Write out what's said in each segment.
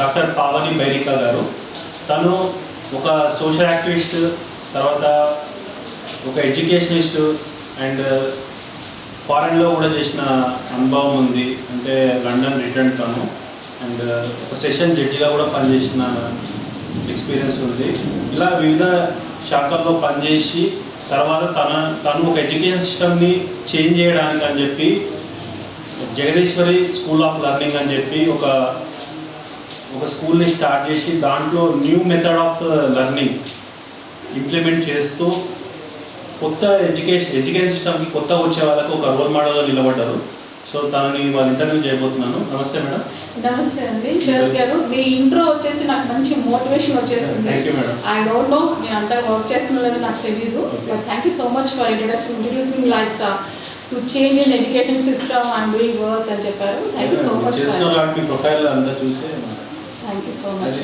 Doctor Pavani బైరికా గారు. తను ఒక సోషల్ యాక్టివిస్ట్, తర్వాత ఒక ఎడ్యుకేషనిస్ట్ అండ్ ఫారెన్లో కూడా చేసిన అనుభవం ఉంది. అంటే లండన్ రిటర్న్ తను అండ్ ఒక సెషన్ జడ్జిగా కూడా పనిచేసిన ఎక్స్పీరియన్స్ ఉంది. ఇలా వివిధ శాఖల్లో పనిచేసి తర్వాత తను ఒక ఎడ్యుకేషన్ సిస్టమ్ని చేంజ్ చేయడానికి అని చెప్పి జగదీశ్వరి స్కూల్ ఆఫ్ లెర్నింగ్ అని చెప్పి ఒక స్కూల్ని స్టార్ట్ చేసి దాంట్లో new method of learning implement చేస్తూ కొత్త ఎడ్యుకేషన్ సిస్టమ్కి కొత్త వచ్చే వాళ్ళకు ఒక రోల్ మోడల్గా నిలబడ్డారు. సో తనని వాళ్ళ ఇంటర్వ్యూ చేయబోతున్నాను. నమస్తే మేడం. నమస్తే అండి శరత్ గారు. మీ ఇంట్రో వచ్చేసి నాకు మంచి మోటివేషన్ వచ్చేసింది. Thank you madam. I don't know నేను అంతగా వర్క్ చేస్తున్నది నాకు తెలియదు. But thank you so much for introducing like to change in education system and doing work అని చెప్పారు. Thank you so much. Me profile అంతా చూసి thank you so much.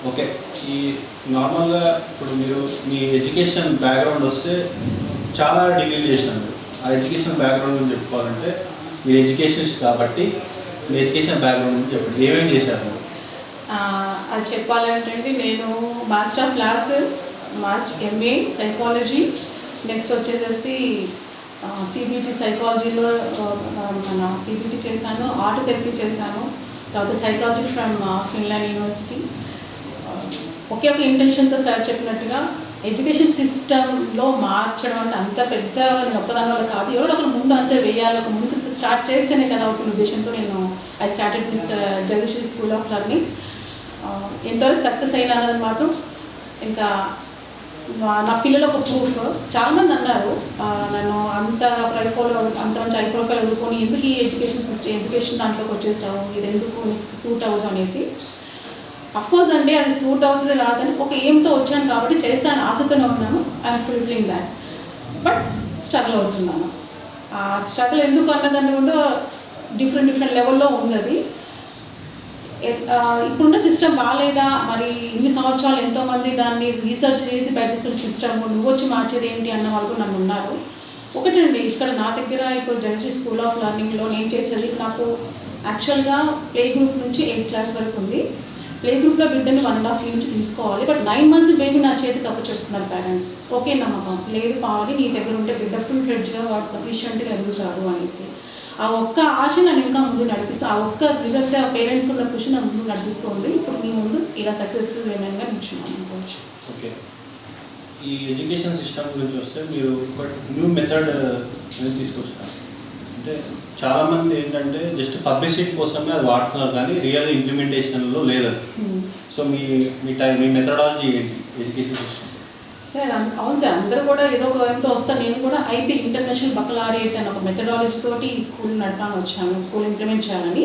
Okay, ఈ నార్మల్గా ఇప్పుడు మీరు మీ ఎడ్యుకేషన్ బ్యాక్గ్రౌండ్ వస్తే చాలా డిగ్రీలు చేసినారు. ఆ ఎడ్యుకేషన్ బ్యాక్గ్రౌండ్ గురించి చెప్పుకోవాలంటే మీరు ఎడ్యుకేషనిస్ట్ కాబట్టి మీ ఎడ్యుకేషన్ బ్యాక్గ్రౌండ్ గురించి చెప్పండి. ఏమేమి చేశారు? అది చెప్పాలంటే నేను master of class, MA psychology, next వచ్చేసి సిబిటి సైకాలజీలో మన సిబిటి చేశాను, ఆర్ట్ థెరపీ చేశాను, తర్వాత సైకాలజీ ఫ్రమ్ ఫిన్లాండ్ యూనివర్సిటీ. ఒకే ఒక ఇంటెన్షన్తో సార్ చెప్పినట్టుగా ఎడ్యుకేషన్ సిస్టంలో మార్చడం అంటే అంత పెద్ద గొప్పదాని వల్ల కాదు, ఎవరో ఒకరు ముందు అంచె వేయాలి, ఒక ముందు స్టార్ట్ చేస్తేనే కదా అవుతున్న ఉద్దేశంతో నేను I started this Jagadeeswari school of learning. ఎంతవరకు సక్సెస్ అయినా అన్నది మాత్రం ఇంకా నా పిల్లలు ఒక ప్రూఫ్. చాలామంది అన్నారు నన్ను అంత మంచి హై ప్రొఫైల్ వదులుకొని ఎందుకు ఈ ఎడ్యుకేషన్ దాంట్లోకి వచ్చేసావు, ఇది ఎందుకు నీకు సూట్ అవ్వదు అనేసి. అఫ్కోర్స్ అండి అది సూట్ అవుతుంది రాదని ఒక ఏంతో వచ్చాను కాబట్టి చేస్తాను ఆసక్తిగా ఉన్నాను. I'm fulfilling that. But struggle అవుతున్నాను. ఆ స్ట్రగుల్ ఎందుకు అన్నదాన్ని కూడా డిఫరెంట్ లెవెల్లో ఉంది. అది ఇప్పుడున్న సిస్టమ్ బాగాలేదా, మరి ఇన్ని సంవత్సరాలు ఎంతోమంది దాన్ని రీసెర్చ్ చేసి ప్రయత్నిస్తున్న సిస్టమ్ నువ్వు వచ్చి మార్చేది ఏంటి అన్న వాళ్ళు నన్ను ఉన్నారు. ఒకటండి, ఇక్కడ నా దగ్గర ఇప్పుడు జగదీశ్వరి స్కూల్ ఆఫ్ లెర్నింగ్లో నేను చేసేది, నాకు యాక్చువల్గా ప్లే గ్రూప్ నుంచి 8th క్లాస్ వరకు ఉంది. ప్లే గ్రూప్లో బిడ్డని 1.5 years నుంచి తీసుకోవాలి. బట్ 9 months బేబీ నా చేతికి అప్పచెప్తున్నారు పేరెంట్స్. ఓకే నమ్మకం లేదు పావాలి, నీ దగ్గర ఉంటే బిడ్డ ఫుల్ ఫ్లెడ్జ్గా వాడు సఫిషియెంట్గా ఎదుగుతాడు అనేసి ఆ ఒక్క ఆశ నన్ను ఇంకా ముందు నడిపిస్తూ, ఆ ఒక్క రిజల్ట్ పేరెంట్స్ ఉన్న కృషి నా ముందు నడిపిస్తుంది. ఇప్పుడు మీ ముందు ఇలా సక్సెస్ఫుల్ వేమెంట్గా నిల్చున్నాను అనుకోవచ్చు. ఓకే, ఈ ఎడ్యుకేషన్ సిస్టమ్ గురించి వస్తే మీరు ఒక న్యూ మెథడ్ అనేది తీసుకొచ్చారు. అంటే చాలామంది ఏంటంటే జస్ట్ పబ్లిసిటీ కోసమే అది వాడుతున్నారు కానీ రియల్ ఇంప్లిమెంటేషన్లో లేదు. సో మీ మెథడాలజీ ఏంటి ఎడ్యుకేషన్ సిస్టమ్? సార్ అవును సార్, అందరూ కూడా ఏదో ఒక ఎంతో వస్తారు. నేను కూడా ఐపీ ఇంటర్నేషనల్ బకలారియట్ అని ఒక మెథడాలజీ తోటి ఈ స్కూల్ నడపాలని వచ్చాను, స్కూల్ ఇంప్లిమెంట్ చేయాలని.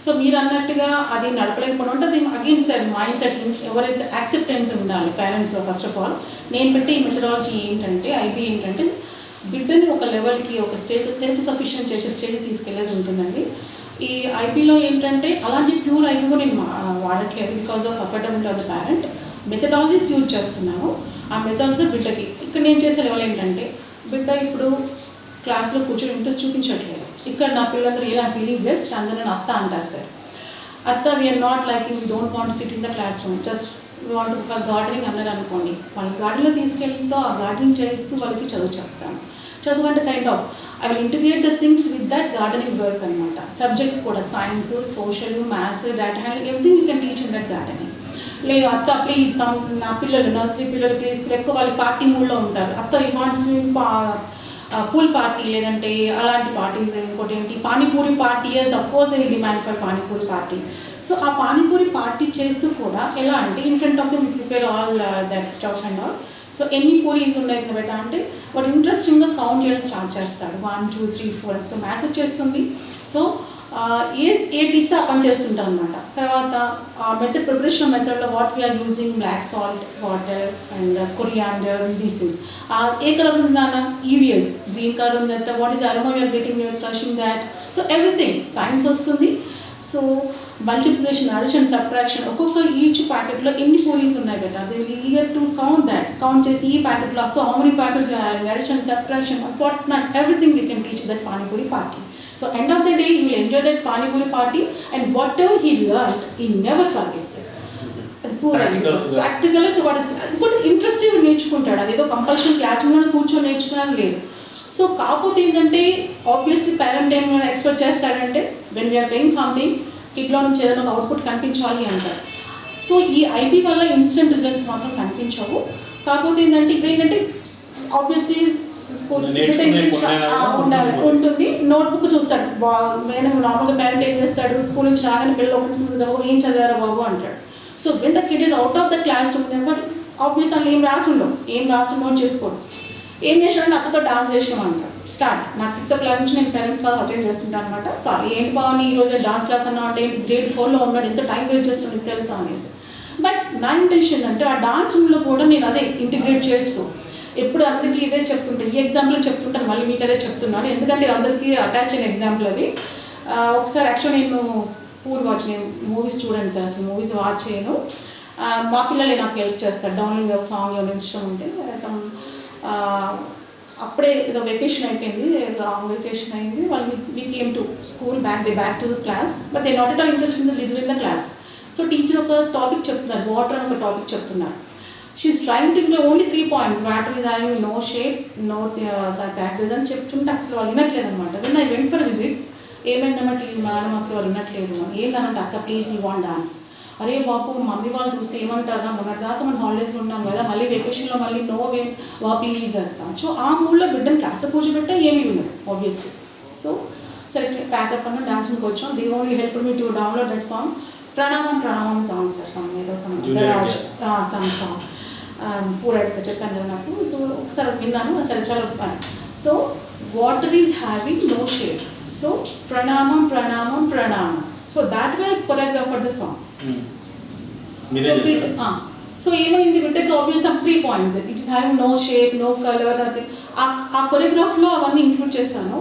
సో మీరు అన్నట్టుగా అది నడపలేకపోవడం అంటే అది అగైన్ సార్ మైండ్ సెట్, ఎవరైతే యాక్సెప్టెన్స్ ఉండాలి పేరెంట్స్లో. ఫస్ట్ ఆఫ్ ఆల్ నేను పెట్టే ఈ మెథడాలజీ ఏంటంటే ఐపీ ఏంటంటే బిడ్డని ఒక లెవెల్కి ఒక స్టేజ్ సెల్ఫ్ సఫిషియెంట్ చేసే స్టేజ్ తీసుకెళ్ళేది ఉంటుందండి. ఈ ఐపీలో ఏంటంటే అలాంటి ప్యూర్ ఐపీ కూడా నేను వాడట్లేదు because of affordability of the parent. Methodologies use చేస్తున్నాను. ఆ మెథడాలజీ బిడ్డకి ఇక్కడ నేను చేసే లెవెల్ ఏంటంటే బిడ్డ ఇప్పుడు క్లాస్లో కూర్చొని ఇంట్రెస్ట్ చూపించట్లేదు. ఇక్కడ నా పిల్లలందరూ ఎలా ఫీలింగ్ బెస్ట్ అందరూ నన్ను అత్త అంటారు సార్. అత్త we are not like we don't want sit in the classroom, just we want for gardening అన్నారు అనుకోండి. వాళ్ళ గార్డెన్లో తీసుకెళ్తూ ఆ గార్డెనింగ్ చేయిస్తూ వాళ్ళకి చదువు చెప్తాను. చదువు అంటే kind of I will integrate the things with that gardening work అనమాట. సబ్జెక్ట్స్ కూడా science, social, maths, data handling everything you can teach in that gardening. లేదు అత్త ప్లీజ్ నా పిల్లలు నర్సరీ పిల్లలు ప్లీజ్ ఎక్కువ వాళ్ళు పార్టీ మూడ్లో ఉంటారు. అత్త ఈ వాంట్ స్విమ్ పూల్ పార్టీ లేదంటే అలాంటి పార్టీస్. ఇంకోటి ఏంటి panipuri party, suppose they demand for panipuri party. So ఆ పానీపూరి పార్టీ చేస్తూ కూడా ఎలా అంటే in front of you prepare all that stuff and all. So ఎన్ని పూరీస్ ఉన్నాయి బెటా అంటే వాడు ఇంట్రెస్టింగ్గా కౌంట్ చేయడం స్టార్ట్ చేస్తాడు. 1 2 3 4 సో మ్యాథ్స్ వచ్చేస్తుంది. సో ఏ టీచర్ ఆ పని చేస్తుంటాం అనమాట. తర్వాత ఆ మెథడ్ ప్రిపరేషన్ మెథడ్లో what we are using black salt, water and coriander, these things. ఏ కలర్ ఉందా EVS గ్రీన్ కలర్ ఉంది. అంతా what is aroma we are getting you are crushing that. So everything science వస్తుంది. సో మల్టిప్లికేషన్, అడిషన్, సబ్ట్రాక్షన్, ఒక్కొక్క each ప్యాకెట్లో ఎన్ని పూరీస్ ఉన్నాయి బెటా they eager to count that. Count చేసి ఈ ప్యాకెట్లో so how many packets addition, subtraction, what not everything we can teach that panipuri party. So So end of the day, he will enjoy that Pani Puri party, and whatever he learned, he never forgets it. Practical వాడు ఇంకోటి interest నేర్చుకుంటాడు, అదేదో compulsion class రూమ్లో కూర్చొని నేర్చుకున్నాను లేదు. So కాకపోతే ఏంటంటే ఆబ్వియస్లీ పేరెంట్ ఏం ఎక్స్పెక్ట్ చేస్తాడంటే వెన్ వీఆర్ పేయింగ్ సంథింగ్ కిడ్లో నుంచి ఏదైనా ఒక అవుట్పుట్ కనిపించాలి అంటారు. సో ఈ ఐబీ వల్ల ఇన్స్టెంట్ రిజల్ట్స్ మాత్రం కనిపించవు. కాకపోతే ఏంటంటే ఇప్పుడు ఏంటంటే ఆబ్వియస్లీ స్కూల్ ఉండాలి ఉంటుంది, నోట్బుక్ చూస్తాడు. నార్మల్గా పేరెంట్ ఏం చేస్తాడు, స్కూల్ నుంచి రాగానే పిల్లలు ఒకటి ఏం చదివారా బాబు అంటాడు. So when the kid is out of the class room, but obvious అందులో ఏం రాసి నోట్ చేసుకోడు. ఏం చేసాడంటే అక్కతో డాన్స్ చేసినాం అంట స్టార్ట్. నాకు 6 o'clock నుంచి నేను పేరెంట్స్ క్లాస్ అటెండ్ చేస్తుంటాను అనమాట. ఏంటి బాగుంది ఈరోజు డాన్స్ క్లాస్ అన్నా అంటే గ్రేడ్ 4లో ఉన్నాడు, ఎంత టైం వేస్ట్ చేస్తున్నాడు తెలుసా అనేసి. బట్ నా ఇంటెన్షన్ అంటే ఆ డాన్స్ రూమ్లో కూడా నేను అదే ఇంటిగ్రేట్ చేస్తూ ఎప్పుడు అందరికీ ఇదే చెప్తుంటాను, ఈ ఎగ్జాంపుల్ చెప్తుంటాను, మళ్ళీ మీకు అదే చెప్తున్నాను ఎందుకంటే ఇది అందరికీ అటాచ్ అయిన ఎగ్జాంపుల్ అది. ఒకసారి యాక్చువల్ నేను నేను మూవీస్ చూడండి సార్, అసలు మూవీస్ వాచ్ చేయను. మా పిల్లలే నాకు హెల్ప్ చేస్తారు, డౌన్లోడింగ్ సాంగ్ ఇష్టం ఉంటే. అప్పుడే ఏదో వెకేషన్ అయిపోయింది, లాంగ్ వెకేషన్ అయింది, వాళ్ళు we came to school back to the class, but they not at all interest in the class. So teacher ఒక టాపిక్ చెప్తున్నారు, వాటర్ అని ఒక టాపిక్ చెప్తున్నారు. She's trying to include only 3 points, water is having no shape no characters అని చెప్తుంటే అసలు వాళ్ళు వినట్లేదు అనమాట. When I went for visits, ఏమైందన్నమాట మేడం అసలు వాళ్ళు వినట్లేదు, ఏంటనంటే అక్క ప్లీజ్ వీ వాంట్ డాన్స్. అరే బాబు మమ్మీ వాళ్ళు చూస్తే ఏమంటారా, మొన్నటిదాకా మనం హాలిడేస్లో ఉంటాం కదా, మళ్ళీ వెకేషన్లో మళ్ళీ ప్లీజ్ అంటాం. సో ఆ మూడ్లో బిడ్డను క్లాస్లో కూర్చోబెట్టా ఏమీ విన్నాడు ఆబ్వియస్లీ. సో సరే ప్యాకప్ అన్న డాన్స్కి వచ్చాం. The only help me to download that song, ప్రణామం సాంగ్ సార్, ఏదో సాంగ్ పూరాడితో చెప్పాను కదా నాకు. సో ఒకసారి విన్నాను, అసలు చాలా. So water is having no shape, so ప్రణామం. So that way choreograph for the song. So ఏమైంది బిడ్డకి obvious 3 points, it is having no shape no colour అది ఆ కొరియోగ్రాఫ్లో అవన్నీ ఇంక్లూడ్ చేశాను.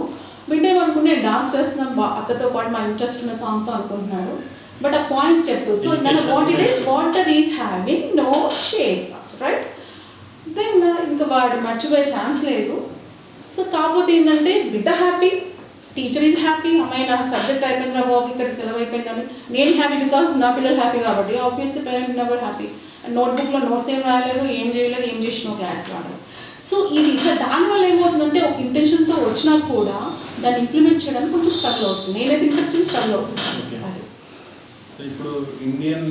బిడ్డ ఏమనుకుని నేను డాన్స్ చేస్తున్నాను అక్కతో పాటు మా ఇంట్రెస్ట్ ఉన్న సాంగ్తో అనుకుంటున్నాడు, బట్ ఆ పాయింట్స్ చెప్తూ. సో నేను water is having no shape right. Then ఇంకా వాడు మర్చిపోయే ఛాన్స్ లేదు. సో కాకపోతే ఏంటంటే బిడ్డ హ్యాపీ, టీచర్ ఈజ్ హ్యాపీ, అమ్మాయి నా సబ్జెక్ట్ అయిపోయింది నా బాబు ఇక్కడికి సెలవు అయిపోయింది కానీ నేను హ్యాపీ బికాస్ నా పిల్లలు హ్యాపీ కాబట్టి. Obviously parent never happy. నోట్బుక్లో నోట్స్ ఏం రాయలేదు, ఏం చేయలేదు, ఏం చేసినావు క్లాస్ క్లాస్. సో ఇది సార్ దానివల్ల ఏమవుతుందంటే ఒక ఇంటెన్షన్తో వచ్చినా కూడా దాన్ని ఇంప్లిమెంట్ చేయడానికి కొంచెం స్ట్రగుల్ అవుతుంది. నేనైతే ఇంట్రెస్టింగ్ స్ట్రగుల్ అవుతుంది. అది ఇప్పుడు ఇండియన్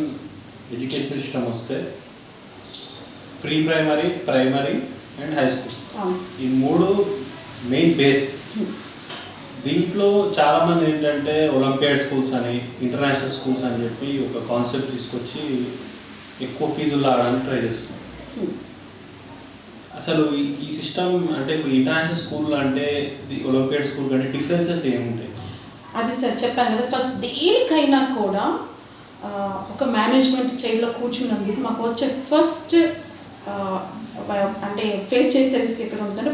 ఎడ్యుకేషన్ సిస్టమ్ వస్తే pre primary and high school, ఈ 3 మెయిన్ బేస్. దీంట్లో చాలామంది ఏంటంటే ఒలింపియాడ్ స్కూల్స్ అని ఇంటర్నేషనల్ స్కూల్స్ అని చెప్పి ఒక కాన్సెప్ట్ తీసుకొచ్చి ఎక్కువ ఫీజులు లాగడానికి ట్రై చేస్తున్నారు. అసలు ఈ సిస్టమ్ అంటే ఇప్పుడు ఇంటర్నేషనల్ స్కూల్ అంటే ఒలింపియాడ్ స్కూల్ కంటే డిఫరెన్సెస్ ఏముంటాయి? అది సార్ చెప్పాను కదా, ఫస్ట్ దేనికైనా కూడా ఒక మేనేజ్మెంట్ చైర్లో కూర్చున్నందుకు మాకు వచ్చే ఫస్ట్ అంటే ఫేస్ చేసే రిస్క్ ఎక్కడ ఉంటుందంటే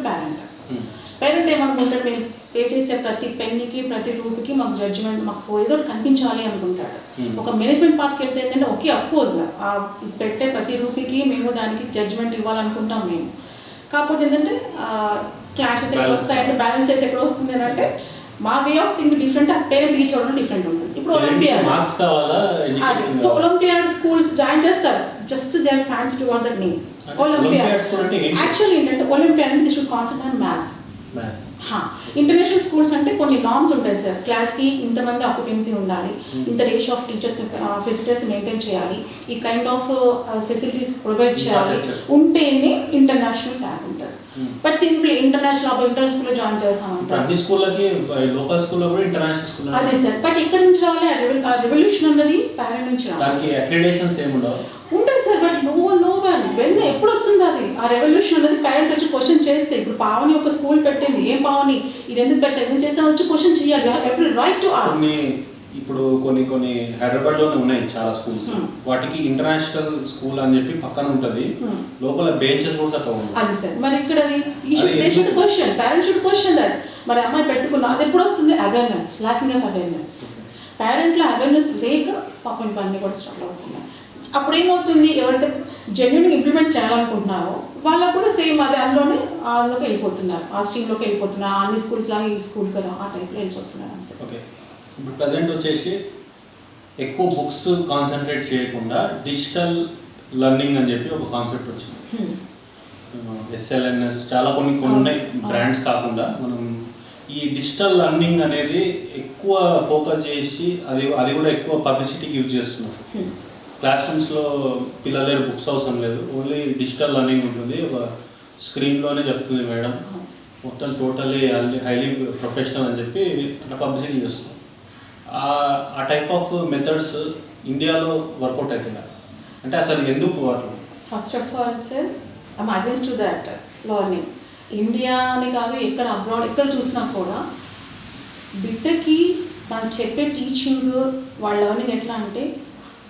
పేరెంట్ ఏమనుకుంటాడు, మేము పే చేసే ప్రతి పెన్నికి ప్రతి రూపీకి మాకు జడ్జిమెంట్ మాకు ఏదో కనిపించాలి అనుకుంటాడు. ఒక మేనేజ్మెంట్ పార్ట్కి వెళ్తే ఏంటంటే ఓకే అఫ్కోర్స్ పెట్టే ప్రతి రూపీకి మేము దానికి జడ్జిమెంట్ ఇవ్వాలనుకుంటాం మేము. కాకపోతే ఏంటంటే క్లాషెస్ ఎక్కడ వస్తాయంటే బ్యాలెన్స్ చేసి ఎక్కడ వస్తుంది అని అంటే మా way of think different, parent reach అవ్వడం డిఫరెంట్ ఉంటుంది. ఇప్పుడు olympiad so olympiad schools join చేస్తారు, just they are fans towards that name olympiad. Actually ఏంటంటే ఒలింపియాడ్ అంటే they should concentrate on maths. International schools అంటే కొన్ని నార్మ్స్ ఉంటాయి సార్, క్లాస్కి ఇంతమంది ఆక్యుపెన్సీ ఉండాలి, ఇంత ratio of teachers facilities maintain చేయాలి, ఈ కైండ్ ఆఫ్ ఫెసిలిటీస్ ప్రొవైడ్ చేయాలి ఉంటేనే ఇంటర్నేషనల్ ట్యాగ్ ఉంటుంది. బట్ సింపుల్ ఇంటర్నేషనల్ స్కూల్లో జాయిన్ చేస్తామంటారు అదే సార్. బట్ ఇక్కడ నుంచి రావాలి ఆ రెవల్యూషన్ అన్నది పేరెంట్ నుంచి ఉంటుంది సార్. బట్ నో వెన్ ఎప్పుడు వస్తుంది అది ఆ రెవల్యూషన్ అనేది పేరెంట్ వచ్చి క్వశ్చన్ చేస్తే. ఇప్పుడు పావని ఒక స్కూల్ పెట్టింది, ఏం పావని ఇది ఎందుకు పెట్టారు ఎందుకు చేసా వచ్చి క్వశ్చన్ చేయాలి, ఎవ్రీ రైట్ టు ఆస్క్. ఇప్పుడు కొన్ని హైదరాబాద్లోనే ఉన్నాయి చాలా స్కూల్స్, వాటికి ఇంటర్నేషనల్ స్కూల్ అని చెప్పి పక్కన ఉంటుంది, లోపల బెంచెస్ కూడా అట్లా ఉన్నాయి. అది సార్ మరి ఇక్కడ question parent should question that మరి అమ్మాయి పెట్టుకున్నా అది ఎప్పుడు వస్తుంది, అవేర్నెస్, లాకింగ్ ఆఫ్ అవేర్నెస్. పేరెంట్లో అవేర్నెస్ లేక పాపం ఇవన్నీ కూడా స్ట్రగుల్ అవుతున్నాయి. అప్పుడు ఏమవుతుంది, ఎవరైతే జెన్యున్గా ఇంప్లిమెంట్ చేయాలనుకుంటున్నారో వాళ్ళకు కూడా సేమ్ అదే అందులోకి వెళ్ళిపోతున్నారు, ఆ స్ట్రీమ్లోకి వెళ్ళిపోతున్నారు, అన్ని స్కూల్స్ లాగా ఈ స్కూల్ కదా ఆ టైప్లో వెళ్ళిపోతున్నారు అంతే. ఓకే, ఇప్పుడు ప్రజెంట్ వచ్చేసి ఎక్కువ బుక్స్ కాన్సన్ట్రేట్ చేయకుండా డిజిటల్ లెర్నింగ్ అని చెప్పి ఒక కాన్సెప్ట్ వచ్చింది. SLNS చాలా కొన్ని ఉన్నాయి బ్రాండ్స్ కాకుండా. మనం ఈ డిజిటల్ లెర్నింగ్ అనేది ఎక్కువ ఫోకస్ చేసి అది కూడా ఎక్కువ పబ్లిసిటీకి యూజ్ చేస్తున్నాం. క్లాస్ రూమ్స్లో పిల్లల దగ్గర బుక్స్ అవసరం లేదు, ఓన్లీ డిజిటల్ లెర్నింగ్ ఉంటుంది. ఒక స్క్రీన్లోనే చెప్తుంది మేడం, మొత్తం టోటలీ హైలీ ప్రొఫెషనల్ అని చెప్పి అట్లా పబ్లిసిటీ చేస్తున్నాం. ఆ టైప్ ఆఫ్ మెథడ్స్ ఇండియాలో వర్కౌట్ అవుతున్నాయి అంటే అసలు ఎందుకు అట్లా? First of all sir, I'm against to that learning. India అని కాదు, ఎక్కడ అబ్రాడ్ ఎక్కడ చూసినా కూడా బిడ్డకి మనం చెప్పే టీచింగ్ వాళ్ళ లెర్నింగ్ ఎట్లా అంటే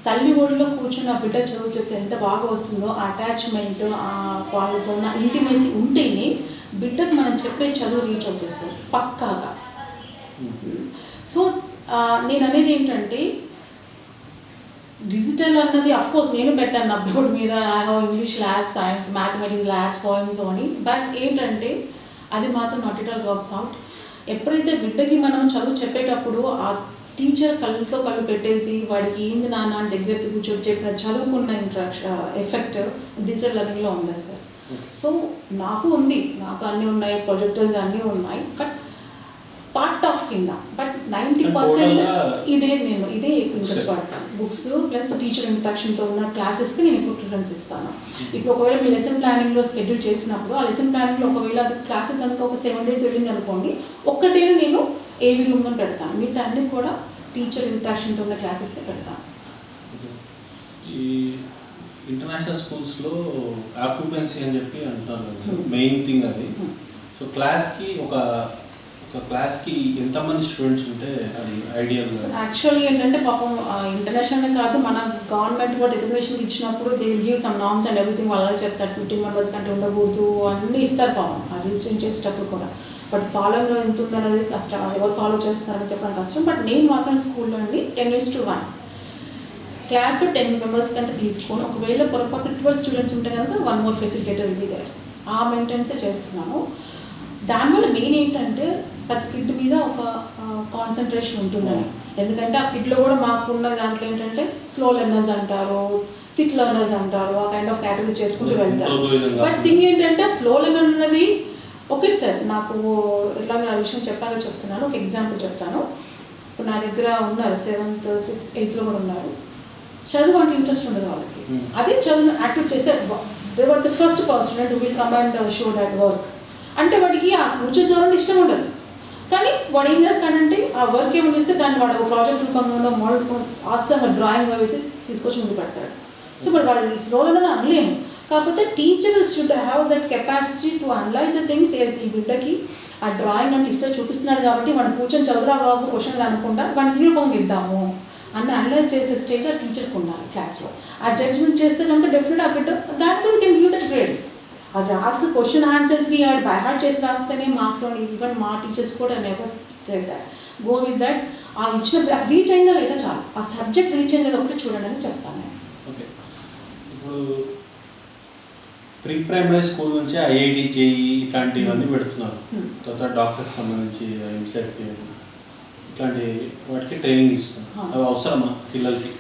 తల్లి ఒడిలో కూర్చొని ఆ బిడ్డ చదువు చెప్తే ఎంత బాగా వస్తుందో అటాచ్మెంట్, వాళ్ళతో ఉన్న ఇంటిమేసీ ఉంటేనే బిడ్డకు మనం చెప్పే చదువు రీచ్ అవుతుంది సార్ పక్కాగా. సో నేను అనేది ఏంటంటే డిజిటల్ అన్నది అఫ్కోర్స్ నేను పెట్టాను నా బోర్డు మీద, I have English lab, science, mathematics lab, so అని. బట్ ఏంటంటే అది మాత్రం not it all works out. ఎప్పుడైతే బిడ్డకి మనం చదువు చెప్పేటప్పుడు ఆ టీచర్ కళ్ళతో కళ్ళు పెట్టేసి వాడికి ఏంది నాన్న అని దగ్గర కూర్చొని చెప్పిన చదువుకున్న ఎఫెక్ట్ డిజిటల్ లెర్నింగ్లో ఉంది సార్. సో నాకు అన్నీ ఉన్నాయి, ప్రొజెక్టర్స్ అన్నీ ఉన్నాయి, బట్ పార్ట్ ఆఫ్ కింద. బట్ 90% ఇదే ఇంట్రెస్ట్ పడతాను. బుక్స్ ప్లస్ టీచర్ ఇంట్రాక్షన్తో ఉన్న క్లాసెస్కి నేను ఎక్కువ ప్రిఫరెన్స్ ఇస్తాను. ఇప్పుడు ఒకవేళ మీ లెసన్ ప్లానింగ్లో షెడ్యూల్ చేసినప్పుడు ఆ లెసన్ ప్లానింగ్లో ఒకవేళ అది క్లాస్ కనుక ఒక 7 days వెళ్ళింది అనుకోండి, ఒక్కటే నేను ఏవి రూమ్లో పెడతాను, మిగతా అన్ని కూడా టీచర్ ఇంట్రాక్షన్తో ఉన్న క్లాసెస్లో పెడతాను. ఈ ఇంటర్నేషనల్ స్కూల్స్లో ఆక్యుపెన్సీ అని చెప్పి అంటారు, మెయిన్ థింగ్ అది. సో క్లాస్కి ఎంతమంది స్టూడెంట్స్ ఉంటే అది ఐడియల్? యాక్చువల్లీ ఏంటంటే పాపం ఇంటర్నేషనల్ కాదు, మన గవర్నమెంట్ కూడా రికగ్నిషన్ ఇచ్చినప్పుడు they will give some norms and everything. వాళ్ళకి చెప్తారు 15 members కంటే ఉండకూడదు అన్నీ ఇస్తారు పాపం ఆ రిజిస్ట్రేషన్ చేసేటప్పుడు కూడా. బట్ ఫాలోయింగ్ ఎంత ఉందనేది కష్టం, ఎవరు ఫాలో చేస్తున్నారని చెప్పడం కష్టం. బట్ నేను మాత్రం స్కూల్లో 10:1 క్లాస్లో 10 members కంటే తీసుకొని, ఒకవేళ పొరపాటు 12 students ఉంటే కనుక 1 more facilitator will be there. ఆ మెయింటెనెన్సే చేస్తున్నాను. దానివల్ల మెయిన్ ఏంటంటే ప్రతి కిడ్ మీద ఒక కాన్సన్ట్రేషన్ ఉంటుందని. ఎందుకంటే ఆ కిడ్లో కూడా మాకున్న దాంట్లో ఏంటంటే స్లో లెర్నర్స్ అంటారు, క్విక్ లెర్నర్స్ అంటారు, ఆ కైండ్ ఆఫ్ కేటగిరీస్ చేసుకుంటూ వెళ్తారు. బట్ థింగ్ ఏంటంటే స్లో లెర్నర్ అనేది ఓకే సార్, నాకు ఇట్లా ఆ విషయం చెప్తున్నాను. ఒక ఎగ్జాంపుల్ చెప్తాను. ఇప్పుడు నా దగ్గర ఉన్నారు 7th, 6th, 8th కూడా ఉన్నారు. చదువు అంటే ఇంట్రెస్ట్ ఉండదు వాళ్ళకి. అదే చదువు యాక్టివ్ చేస్తే they were the first person to will come and show that work. అంటే వాడికి ఆ కూర్చొని చదవడం ఇష్టం ఉండదు, కానీ వాడు ఏం చేస్తాడంటే ఆ వర్క్ ఏమో చేస్తే దాన్ని వాడు ఒక ప్రాజెక్ట్ రూపంలో మోడల్ ఆసంగా డ్రాయింగ్ వేసి తీసుకొచ్చి ముందు పెడతాడు. సో మరి వాళ్ళు స్లోలో అనలేము. కాకపోతే teacher should have that capacity to analyse the things. ఈ బిడ్డకి ఆ డ్రాయింగ్ అంటే ఇష్టం చూపిస్తున్నాడు కాబట్టి మనం కూర్చొని చదువురా బాబు క్వశ్చన్ అనుకుంటా వాడికి ఈ రూపంగా ఇద్దాము అన్న అనలైజ్ చేసే స్టేజ్ ఆ టీచర్కి ఉండాలి క్లాస్లో. ఆ జడ్జ్మెంట్ చేస్తే కనుక డెఫినెట్ ఆ బిడ్డ దాని కూడా కెన్ గివ్ దట్ గ్రేడ్. అది రాసిన క్వశ్చన్ ఆన్సర్స్కి వాడు బై హార్ట్ చేసి రాస్తేనే మార్క్స్. ఈవెన్ మా టీచర్స్ కూడా never that go with that. ఆ ఇచ్చిన అసలు రీచ్ అయిందా లేదా చాలు, ఆ సబ్జెక్ట్ రీచ్ అయిందా ఒకటి చూడండి అని చెప్తాను నేను. ఓకే, ఇప్పుడు ప్రీ ప్రైమరీ స్కూల్ నుంచి IIT, JEE ఇట్లాంటివన్నీ పెడుతున్నారు. తర్వాత డాక్టర్కి సంబంధించి MSET ఇట్లాంటి వాటికి ట్రైనింగ్ ఇస్తున్నారు. అవి అవసరమా పిల్లలకి?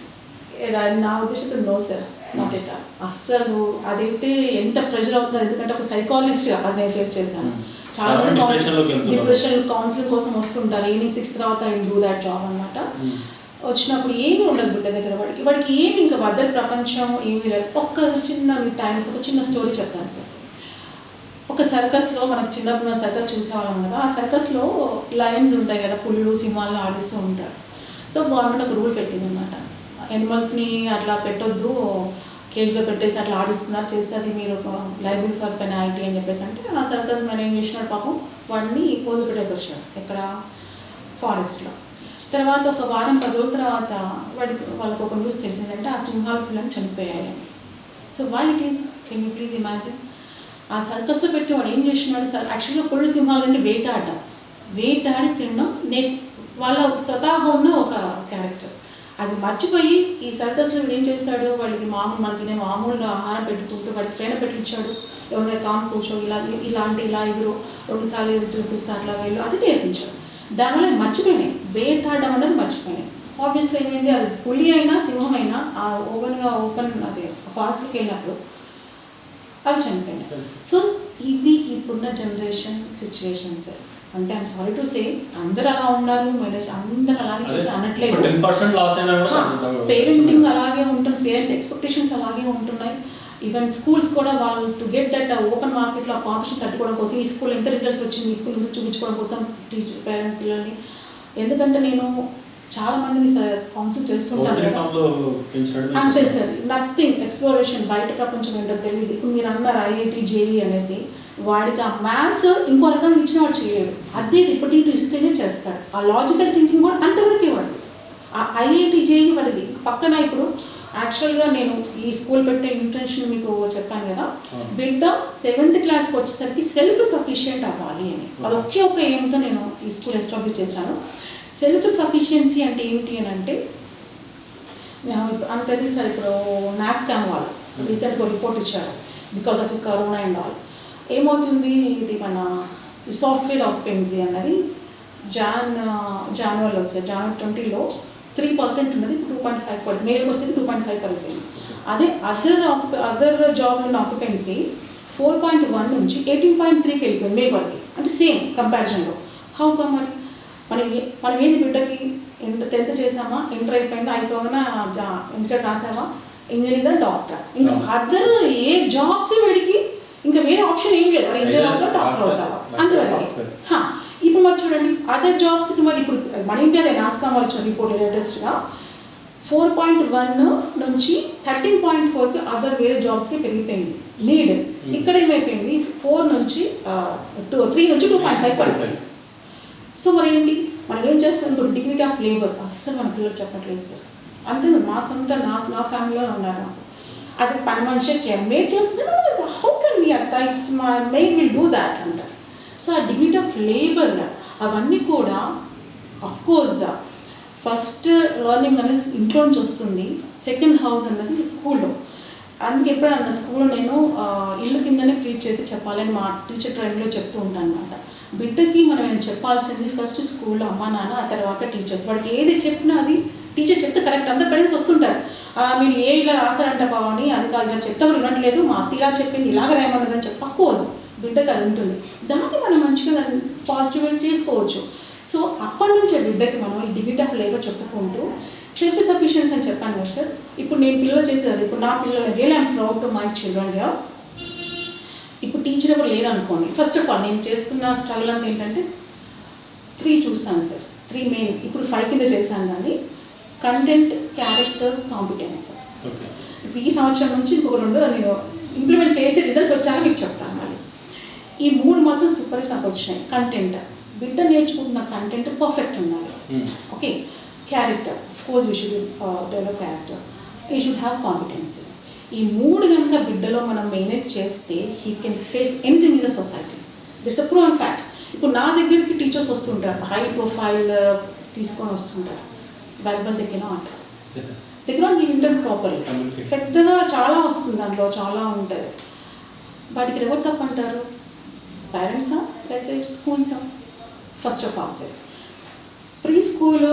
నా ఉద్దేశంతో no sir, not at all. అస్సలు అదైతే ఎంత ప్రెషర్ అవుతుంది. ఎందుకంటే ఒక సైకాలజిస్ట్ అది నేను ఫేస్ చేశాను. చాలా మంది డిప్రెషన్ కౌన్సిలింగ్ కోసం వస్తుంటారు. ఈవినింగ్ 6 తర్వాత ఐ డూ దాట్ జాబ్ అనమాట. వచ్చినప్పుడు ఏమీ ఉండదు బిడ్డ దగ్గర, వాడికి ఏమి ఇంకా వద్దరు ప్రపంచం ఏమీ లేదు. ఒక చిన్న స్టోరీ చెప్తాను సార్. ఒక సర్కస్లో మనకు చిన్నప్పుడు సర్కస్ చూసేవాళ్ళం కదా, ఆ సర్కస్లో లయన్స్ ఉంటాయి కదా, పులులు సింహాలను ఆడిస్తూ ఉంటారు. సో గవర్నమెంట్ ఒక రూల్ పెట్టింది అనమాట, యానిమల్స్ని అట్లా పెట్టొద్దు, కేజ్లో పెట్టేసి అట్లా ఆడిస్తున్నారు చేస్తే అది మీరు ఒక లైబుల్ ఫర్ పెనాల్టీ అని చెప్పేసి. అంటే ఆ సర్కస్ మనం ఏం చేసినాడు పాపం వాడిని వదిలి పెట్టేసి వచ్చాడు ఇక్కడ ఫారెస్ట్లో. తర్వాత ఒక వారం 10 రోజుల తర్వాత వాళ్ళకి ఒక న్యూస్ తెలిసిందంటే ఆ సింహాల పిల్లలు చనిపోయాయి. So why it is, can you please imagine? ఆ సర్కస్లో పెట్టి వాడు ఏం చేసినాడు సార్, యాక్చువల్గా పుల్లు సింహాలని వేటాడి తినడం వాళ్ళ స్వతహా ఉన్న ఒక క్యారెక్టర్. అది మర్చిపోయి ఈ సర్కస్లో ఏం చేశాడు, వాళ్ళకి మామూలు మన తినే మామూలు ఆహారం పెట్టుకుంటూ వాడికి ట్రైన్ పెట్టించాడు, ఎవరైనా కామ్ కూర్చో ఇలా ఎదురు 2 సార్లు ఎదురు చూపిస్తే అట్లా వెళ్ళు, అది నేర్పించాడు. దానివల్ల మర్చిపోయినాయి, వేటాడడం అనేది మర్చిపోయినాయి. ఆబ్వియస్లీ ఏమైంది, అది పులి అయినా సింహం అయినా ఆ ఓపెన్ అదే ఫాస్ట్కి వెళ్ళినప్పుడు అవి చనిపోయినాయి. సో ఇది ఇప్పుడున్న జనరేషన్ సిచ్యువేషన్స్. అంటే ఐమ్ సారీ టు సే, అందరు అలా ఉన్నారు, అందరు అలాగే చేసి అనట్లేదు. పేరెంటింగ్ అలాగే ఉంటుంది, పేరెంట్స్ ఎక్స్పెక్టేషన్స్ అలాగే ఉంటున్నాయి. ఈవెన్ స్కూల్స్ కూడా వాళ్ళు టు గెట్ దట్ ఓపెన్ మార్కెట్లో కాంపిటీషన్ తట్టుకోవడం కోసం, ఈ స్కూల్ ఎంత రిజల్ట్స్ వచ్చింది, ఈ స్కూల్ ఎంత చూపించుకోవడం కోసం పేరెంట్ పిల్లల్ని. ఎందుకంటే నేను చాలా మందిని కౌన్సిల్ చేస్తుంటాను అంతే సార్, నథింగ్ ఎక్స్ప్లోరేషన్, బయట ప్రపంచం ఏంటో తెలియదు. ఇప్పుడు మీరు అన్నారు ఐఐటి జేఈ అనేసి, వాడికి ఆ మ్యాథ్స్ ఇంకో రకంగా ఇచ్చిన వాడు చేయలేడు, అదే రిపిటేటివ్ ఇస్తేనే చేస్తాడు. ఆ లాజికల్ థింకింగ్ కూడా అంతవరకే వాడు. ఆ ఐఐటి జేఈ వాడికి పక్కన ఇప్పుడు యాక్చువల్గా నేను ఈ స్కూల్ పెట్టే ఇంటెన్షన్ మీకు చెప్పాను కదా, బిడ్డ 7th క్లాస్కి వచ్చేసరికి సెల్ఫ్ సఫిషియెంట్ అవ్వాలి అని, అది ఒకే ఏమిటో నేను ఈ స్కూల్ ఎస్టాబ్లిష్ చేశాను. సెల్ఫ్ సఫిషియన్సీ అంటే ఏంటి అని అంటే, అంతది సార్ ఇప్పుడు నాస్కామ్ వాళ్ళు రీసెంట్గా రిపోర్ట్ ఇచ్చారు, because of corona and all ఏమవుతుంది, ఇది మన సాఫ్ట్వేర్ ఆక్యుపెన్సీ అన్నది జనవరిలో వస్తుంది, జనవరి 20లో 3% ఉన్నది, 2.5 మేరకు వస్తుంది, 2.5 పడిపోయింది. అదే అదర్ జాబ్ ఉన్న ఆక్యుపెన్సీ 4.1 నుంచి 18.3కి వెళ్ళిపోయింది మే వరకు, అంటే సేమ్ కంపారిజన్లో. హౌ కమ్ మరి మనం ఏంటి బిడ్డకి 10th చేసామా, ఇంటర్ అయిపోయిందా, అయిపోయినా ఎంసెట్ రాసామా, ఇంజనీర్ డాక్టర్, ఇంకా అదర్ ఏ జాబ్స్ వీడికి ఇంకా వేరే ఆప్షన్ ఏం లేదు, ఇంజనీర్ అవుతావా డాక్టర్ అవుతావా అంతవరకు. ఇప్పుడు మరి చూడండి అదర్ జాబ్స్కి మరి ఇప్పుడు మన ఇండియా నాస్కామ్ వాళ్ళు వచ్చిన రిపోర్ట్ లేటెస్ట్గా 4.1 నుంచి 13.4కి అదర్ వేరే జాబ్స్కి పెరిగిపోయింది నీడ్. ఇక్కడ ఏమైపోయింది 4 నుంచి 3 నుంచి 2.5 పడిపోయింది. సో మరి ఏంటి మనం ఏం చేస్తాం, ఇప్పుడు డిగ్నిటీ ఆఫ్ లేబర్ అస్సలు మన పిల్లలు చెప్పట్లేదు సార్. అంతే మా సొంత నా ఫ్యామిలీలో ఉన్నారు, నాకు అది పని మనిషి చేయాలి, మేడ్ చేస్తుంది, హౌ కెన్ మీ అంత it's my made will do that అంటారు. సో ఆ డిగ్నిటీ ఆఫ్ లేబర్ అవన్నీ కూడా అఫ్కోర్స్ ఫస్ట్ లర్నింగ్ అనేది ఇంట్లో నుంచి వస్తుంది, సెకండ్ హౌస్ అన్నది స్కూల్లో. అందుకే ఎప్పుడన్నా స్కూల్లో నేను ఇల్లు కిందనే ట్రీట్ చేసి చెప్పాలని మా టీచర్ ట్రైనింగ్లో చెప్తూ ఉంటాను అనమాట. బిడ్డకి మనం చెప్పాల్సింది ఫస్ట్ స్కూల్లో అమ్మా నాన్న, ఆ తర్వాత టీచర్స్. వాడికి ఏది చెప్పినా అది టీచర్ చెప్తే కరెక్ట్. అందరు పేరెంట్స్ వస్తుంటారు, మీరు ఇలా రాశారంట బావని, అది కాదు ఇలా చెప్తే కూడా వినట్లేదు, మా అత్త ఇలా చెప్పింది ఇలాగ రాయమన్నదని చెప్పి అఫ్కోర్స్ బిడ్డకి అది ఉంటుంది, దాన్ని మనం మంచిగా దాన్ని పాజిటివ్గా చేసుకోవచ్చు. సో అప్పటి నుంచే బిడ్డకి మనం ఈ డిగ్నిటీ ఆఫ్ లేబర్ చెప్పుకుంటూ సెల్ఫ్ సఫిషియన్సీ అని చెప్పాను కదా సార్. ఇప్పుడు నేను పిల్లలు చేసేది, ఇప్పుడు నా పిల్లలు real I'm proud to my చిల్డ్రన్గా. ఇప్పుడు టీచర్ ఎవరు లేరు అనుకోండి, ఫస్ట్ ఆఫ్ ఆల్ నేను చేస్తున్న స్ట్రగుల్ అంతా ఏంటంటే 3 చూస్తాను సార్, 3 మెయిన్. ఇప్పుడు 5 కింద చేశాను దాన్ని, కంటెంట్, క్యారెక్టర్, కాంపిటెన్స్. ఇప్పుడు ఈ సంవత్సరం నుంచి ఇంకొక 2 నేను ఇంప్లిమెంట్ చేసి రిజల్ట్స్ వచ్చాక మీకు చెప్తాను. మళ్ళీ ఈ 3 మాత్రం సూపర్గా నాకు వచ్చినాయి. కంటెంట్, బిడ్డ నేర్చుకుంటున్న కంటెంట్ పర్ఫెక్ట్ ఉండాలి. Okay, character, of course we should develop character, we should have competency. ఈ 3 కనుక బిడ్డలో మనం మేనేజ్ చేస్తే he can face anything in the society. That's a proven fact. ఇప్పుడు నా దగ్గరికి టీచర్స్ వస్తుంటారు, హై ప్రొఫైల్ తీసుకొని వస్తుంటారు, బైబిల్ దగ్గర అంటారు, దగ్గర గివ్ ఇంటర్ ప్రాపర్లీ, పెద్దగా చాలా వస్తుంది, దాంట్లో చాలా ఉంటుంది. వాటికి ఎవరు తప్పంటారు, పేరెంట్సా లేకపోతే స్కూల్సా? First of all sir pre స్కూల్లో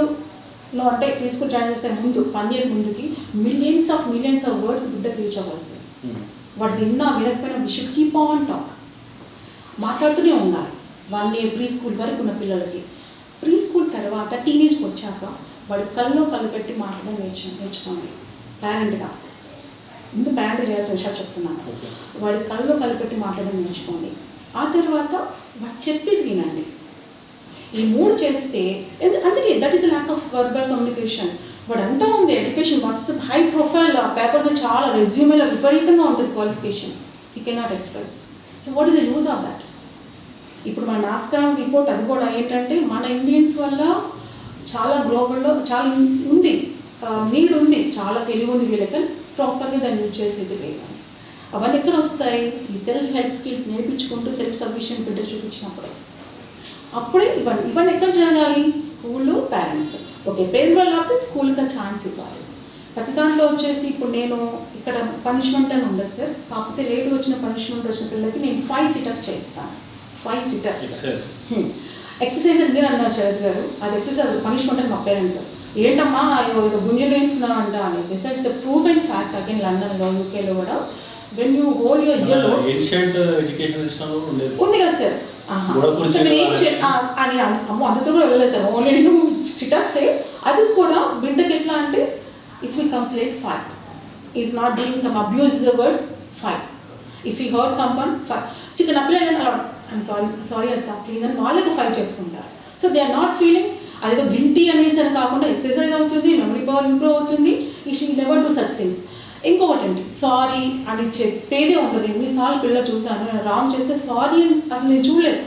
అంటే ప్రీ స్కూల్ జాయిన్ చేసే ముందు 1 year ముందుకి మిలియన్స్ ఆఫ్ వర్డ్స్ బిడ్డకు రీచ్ అవ్వాలి సార్. వాడు వినకపోయినా we should keep on talk, మాట్లాడుతూనే ఉండాలి. 1 year ప్రీ స్కూల్ వరకు ఉన్న పిల్లలకి. ప్రీ స్కూల్ తర్వాత టీనేజ్కి వచ్చాక వాడు కళ్ళు పెట్టి మాట్లాడడం నేర్చుకోండి పేరెంట్గా. ముందు పేరెంట్ చేయాల్సిన విషయాలు చెప్తున్నాను. వాడి కళ్ళు పెట్టి మాట్లాడడం నేర్చుకోండి. ఆ తర్వాత వాడు చెప్పేది వినండి. ఈ 3 చేస్తే అందుకే that is lack of verbal communication. వాడు అంతా ఉంది ఎడ్యుకేషన్ మస్ట్ హై ప్రొఫైల్, ఆ పేపర్లో చాలా రెజ్యూమేలో విపరీతంగా ఉంటుంది qualification, he cannot express. So what is the use of that? ఇప్పుడు మన నాస్కామ్ రిపోర్ట్ అది కూడా ఏంటంటే మన ఇండియన్స్ వల్ల చాలా గ్లోబల్లో చాలా ఉంది, నీడ్ ఉంది, చాలా తెలివి ఉంది వీళ్ళకి, ప్రాపర్గా దాన్ని యూజ్ చేసేది లేదు. అవన్నీ ఎక్కడ వస్తాయి? ఈ సెల్ఫ్ హెల్ప్ స్కిల్స్ నేర్పించుకుంటూ సెల్ఫ్ సఫిషియెంట్ బిడ్డ చూపించినప్పుడు. అప్పుడే ఇవన్నీ ఎక్కడ జరగాలి? స్కూల్లో, పేరెంట్స్. ఛాన్స్. ఓకే, పేరెంట్ వాళ్ళు ఆపితే స్కూల్కి ఛాన్స్ ఇవ్వాలి. ప్రతి దాంట్లో వచ్చేసి ఇప్పుడు నేను ఇక్కడ పనిష్మెంట్ అని ఉండదు సార్, కాకపోతే లేట్ వచ్చిన పనిష్మెంట్ వచ్చిన పిల్లలకి నేను 5 సిటప్స్ చేస్తాను. 5 సిటప్స్ ఎక్సర్సైజ్ అని మీరు అన్నారు శరత్ గారు, అది ఎక్సర్సైజ్ పనిష్మెంట్ అని మా పేరెంట్స్ ఏంటమ్మా ఏదో గుంజలు వేస్తున్నావు అంట అనేసి. It's prove and fact again లండన్లో యూకేలో కూడా when you hold your year ఉంది కదా సార్. అని అమ్మో అంతతో కూడా వెళ్ళలేదు సార్, ఓన్లీ నేను సిటప్సే. అది కూడా బిడ్డకి ఎట్లా అంటే if he comes late 5, is not doing some abuse the words 5, if he hurt some one 5. So ఇక్కడ నా పిల్లలు అలా ఐమ్ సారీ అంత ప్లీజ్ అని వాళ్ళకి 5 చేసుకుంటారు. So they are not feeling అదేదో గిల్టీ అనేసి అని కాకుండా ఎక్సర్సైజ్ అవుతుంది, మెమరీ పవర్ ఇంప్రూవ్ అవుతుంది. ఈ she never do such things. ఇంకొకటి ఏంటి, సారీ అని చెప్పేదే ఉండదు. ఎన్నిసార్లు పిల్లలు చూసాను, నేను రాంగ్ చేస్తే సారీ అని అసలు నేను చూడలేదు.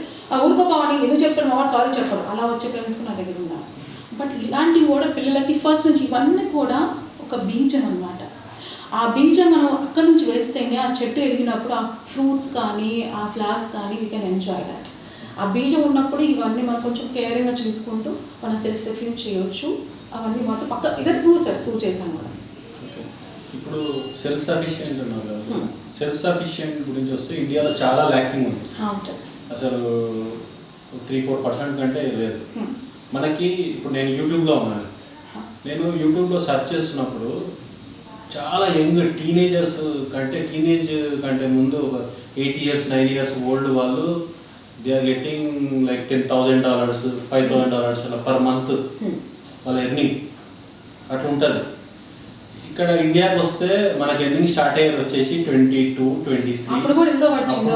ఊరుకోవాలి ఎందుకు చెప్తాను మా సారీ చెప్పడం, అలా వచ్చే పేరెంట్స్ కూడా నా దగ్గర ఉన్నారు. బట్ ఇలాంటివి కూడా పిల్లలకి ఫస్ట్ నుంచి ఇవన్నీ కూడా ఒక బీజం అన్నమాట. ఆ బీజం మనం అక్కడి నుంచి వేస్తేనే ఆ చెట్టు ఎదిగినప్పుడు ఆ ఫ్రూట్స్ కానీ ఆ ఫ్లవర్స్ కానీ వీ కెన్ ఎంజాయ్ దాట్. ఆ బీజం ఉన్నప్పుడు ఇవన్నీ మనం కొంచెం కేరింగ్గా చూసుకుంటూ మనం సెల్ఫ్ సఫిషియెంట్ చేయవచ్చు. అవన్నీ మాత్రం పక్క ఇదే ప్రూవ్ చేశాను కూడా. ఇప్పుడు సెల్ఫ్ సఫిషియెంట్ ఉన్నారు కదా, సెల్ఫ్ సఫిషియెంట్ గురించి వస్తే ఇండియాలో చాలా ల్యాకింగ్ ఉంది సార్. అసలు 3-4% కంటే లేదు మనకి. ఇప్పుడు నేను యూట్యూబ్లో ఉన్నాను, నేను యూట్యూబ్లో సెర్చ్ చేస్తున్నప్పుడు చాలా యంగ్ టీనేజ్ కంటే ముందు ఒక 8 years 9 years ఓల్డ్ వాళ్ళు దే ఆర్ గెట్టింగ్ లైక్ $10,000 $5,000 అలా పర్ మంత్ వాళ్ళ ఎర్నింగ్ అట్లా ఉంటుంది. ఇక్కడ ఇండియాకి వస్తే మనకి ఎర్నింగ్ స్టార్ట్ అయ్యేది వచ్చేసి 22-23, అప్పుడు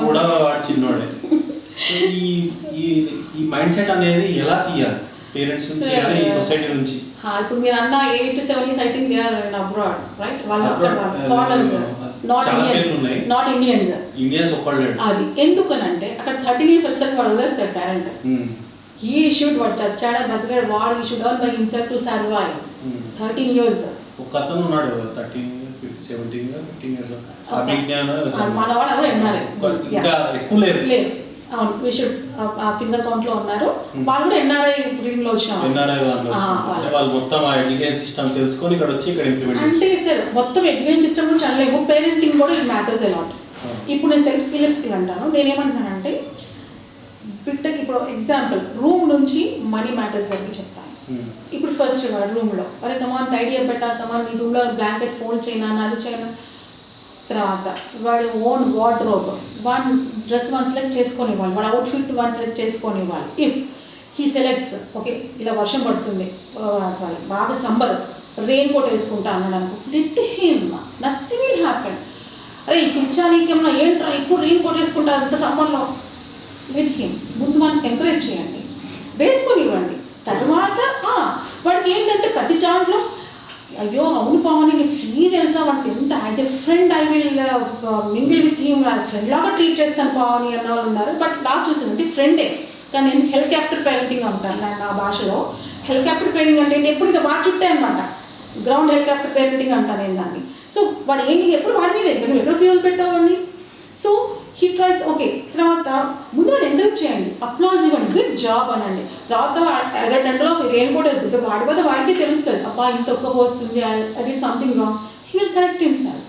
కూడా వాడు చిన్నోడే. ఈ మైండ్ సెట్ అనేది ఎలా తీయాలి పేరెంట్స్ నుంచి కానీ ఈ సొసైటీ నుంచి? ఇప్పుడు మీరు అన్న 8 to 7 years I think they are in abroad, right? వాళ్ళు అక్కడ ఫారినర్స్, నాట్ ఇండియన్స్ ఒక్కళ్ళే. అది ఎందుకనంటే అక్కడ 13 years వచ్చేసరికి వాడు వదిలేస్తాడు పేరెంట్. హీ షుడ్ వాడు చచ్చాడా బతికాడు వాడు he should earn by himself to survive. 13 years ఒక అతను ఉన్నాడు 13 years 15 years మన వాడు ఎవరు ఎన్ఆర్ఐ ఇంకా ఎక్కువ లేరు. అవును, వీ షుడ్ ఆ ఫింగర్ కౌంట్ లో ఉన్నారు. వాళ్ళు కూడా ఎన్ఆర్ఐ రీడింగ్ లో వచ్చారు. వాళ్ళు మొత్తం ఆ ఎడ్యుకేషన్ సిస్టమ్ తెలుసుకొని ఇక్కడ వచ్చి ఇక్కడ ఇంప్లిమెంట్ అంటే సార్ మొత్తం ఎడ్యుకేషన్ సిస్టమ్ గురించి అనలేము, పేరెంటింగ్ కూడా ఇట్ మ్యాటర్స్ అలాట్. ఇప్పుడు నేను సెల్ఫ్ స్కిల్ అంటాను. నేనేమంటున్నానంటే బిడ్డకి ఇప్పుడు ఎగ్జాంపుల్ రూమ్ నుంచి మనీ మ్యాటర్స్ వరకు చెప్తాను. ఇప్పుడు ఫస్ట్ వాడు రూమ్లో అరే కమాన్ టైడీ పెట్టా, కమాన్ నీ రూమ్లో బ్లాంకెట్ ఫోల్డ్ చేయనా అది చేయను. తర్వాత వాడు ఓన్ వార్డ్రోబ్ వాడు డ్రెస్ వాడు సెలెక్ట్ చేసుకొనివ్వాలి, వాడు అవుట్ఫిట్ వాడు సెలెక్ట్ చేసుకొనివ్వాలి. ఇఫ్ హీ సెలెక్ట్స్ ఓకే ఇలా వర్షం పడుతుంది సారీ బాగా సమ్మర్ రెయిన్ కోట్ వేసుకుంటా అన్నాడు అనుకో, let him, nothing will happen. అరే ఈ పిచ్చా నీకేమన్నా ఏంట్రా ఇప్పుడు రెయిన్ కోట్ వేసుకుంటా అంత సమ్మర్లో, లెట్ హిమ్. ముందు మనకి ఎంకరేజ్ చేయండి, వేసుకొనివ్వండి. తర్వాత వాడికి ఏంటంటే ప్రతి దాంట్లో అయ్యో అవును పావని నీ ఫ్రీ తెలుసా వాడికి ఎంత as a friend I will mingle with him, friend లాగా ట్రీట్ చేస్తాను పావని అన్న వాళ్ళు ఉన్నారు. బట్ లాస్ట్ చూసిందంటే ఫ్రెండే, కానీ నేను హెలికాప్టర్ పేరెంటింగ్ అంటాను నా భాషలో. హెలికాప్టర్ పేరెంటింగ్ అంటే ఎప్పుడు ఇంకా వాడు చుట్టే అనమాట, గ్రౌండ్ హెలికాప్టర్ పేరెంటింగ్ అంటాను నేను దాన్ని. సో వాడు ఏంటి ఎప్పుడు వాడి మీద నువ్వు ఎక్కడ ఫ్యూల్ పెట్టావండి. So he tries okay. తర్వాత ముందు వాడు ఎంకరేజ్ చేయండి, అప్లాజ్ ఇవ్వండి, గుడ్ జాబ్ అనండి. తర్వాత అరగంటలో రెయిన్ కోట్ వేసుకుంటే వాడి పోతే వాడికి తెలుస్తుంది అబ్బా ఇంత ఒక్క వస్తుంది I did something wrong. He will correct himself.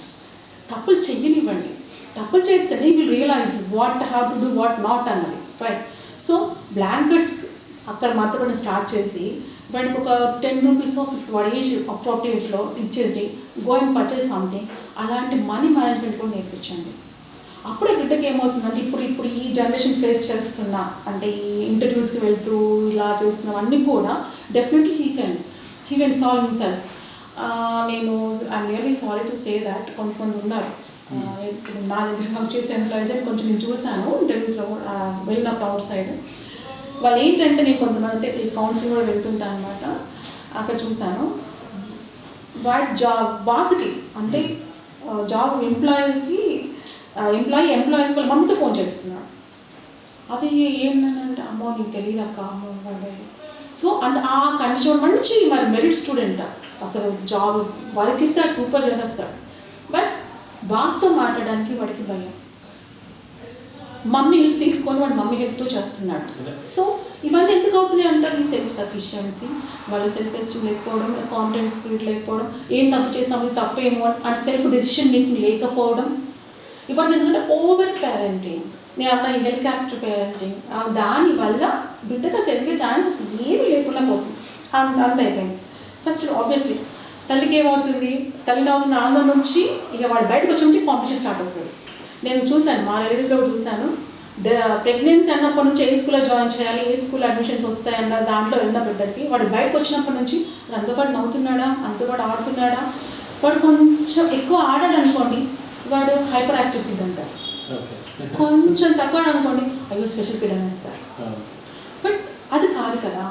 తప్పులు చెయ్యనివ్వండి, తప్పులు చేస్తేనే will realise what have to do what not అన్నది, రైట్? సో బ్లాంకెట్స్ అక్కడ మాత్రం స్టార్ట్ చేసి వాడికి ఒక 10 rupees 50 వాడి ఏజ్ అప్రోప్రియేట్లో ఇచ్చేసి గో అండ్ పర్చేస్ సంథింగ్. అలాంటి మనీ మేనేజ్మెంట్ కూడా నేర్పించండి. అప్పుడే బిడ్డకి ఏమవుతుందంటే ఇప్పుడు ఈ జనరేషన్ ఫేస్ చేస్తున్నా అంటే ఈ ఇంటర్వ్యూస్కి వెళ్తూ ఇలా చేస్తున్నవన్నీ కూడా definitely he can solve himself. నేను I'm really sorry to say that కొంతమంది ఉన్నారు ఇప్పుడు నా దగ్గర వర్క్ చేసే ఎంప్లాయీస్ అని కొంచెం నేను చూశాను ఇంటర్వ్యూస్లో వెళ్ళినప్పుడు అవుట్ సైడ్. వాళ్ళు ఏంటంటే నేను కొంతమంది అంటే ఈ కౌన్సిలింగ్ కూడా వెళ్తుంటాను అనమాట. అక్కడ చూశాను వాటి జాబ్ బాస్కి అంటే జాబ్ ఎంప్లాయీకి వాళ్ళ మమ్మీతో ఫోన్ చేస్తున్నాడు. అది ఏంటంటే అమ్మో నీకు తెలియదు అక్క అమ్మో. సో అండ్ ఆ కండిషన్ మంచి మరి మెరిట్ స్టూడెంట్ అసలు జాబ్ వర్క్ ఇస్తాడు సూపర్ చేస్తాడు. బట్ బాస్తో మాట్లాడడానికి వాడికి భయం. మమ్మీ హెల్ప్ తీసుకొని వాడు మమ్మీ హెల్ప్తో చేస్తున్నాడు. సో ఇవన్నీ ఎందుకు అవుతున్నాయి అంటారు? ఈ సెల్ఫ్ సఫిషియన్సీ, వాళ్ళ సెల్ఫ్ ఎస్టీమ్ లేకపోవడం, కాన్ఫిడెన్స్ స్పిరిట్ లేకపోవడం, ఏం తప్పు చేసాము ఇది తప్పేమో అంటే సెల్ఫ్ డెసిషన్ మేకింగ్ లేకపోవడం, ఇవన్నీ ఎందుకంటే ఓవర్ పేరెంటింగ్. నేను అన్న ఈ హెలికాప్టర్ పేరెంటింగ్, దానివల్ల బిడ్డకు అసలు ఎదిగే ఛాన్సెస్ ఏమీ లేకుండా పోతుంది. అంత అయిపోయింది. ఫస్ట్ ఆబ్వియస్లీ తల్లికి ఏమవుతుంది, తల్లిని అవుతున్న ఆనందం నుంచి ఇక వాడు బయటకు వచ్చి నుంచి కాంపిటీషన్ స్టార్ట్ అవుతుంది. నేను చూశాను, మా రిలేటివ్స్లో కూడా చూశాను, ప్రెగ్నెన్సీ అన్నప్పటి నుంచి ఏ స్కూల్లో జాయిన్ చేయాలి, ఏ స్కూల్లో అడ్మిషన్స్ వస్తాయన్న దాంట్లో వెళ్ళిన బిడ్డకి వాడు బయటకు వచ్చినప్పటి నుంచి వాడు అంతపాటు నవ్వుతున్నాడా, అంతపాటు ఆడుతున్నాడా, వాడు కొంచెం ఎక్కువ ఆడాడు అనుకోండి వాడు హైపర్ యాక్టివ్ కిడ్ అంటారు, కొంచెం తక్కువ అనుకోండి అయ్యో స్పెషల్ కిడ్ అనేస్తారు. బట్ అది కాదు కదా,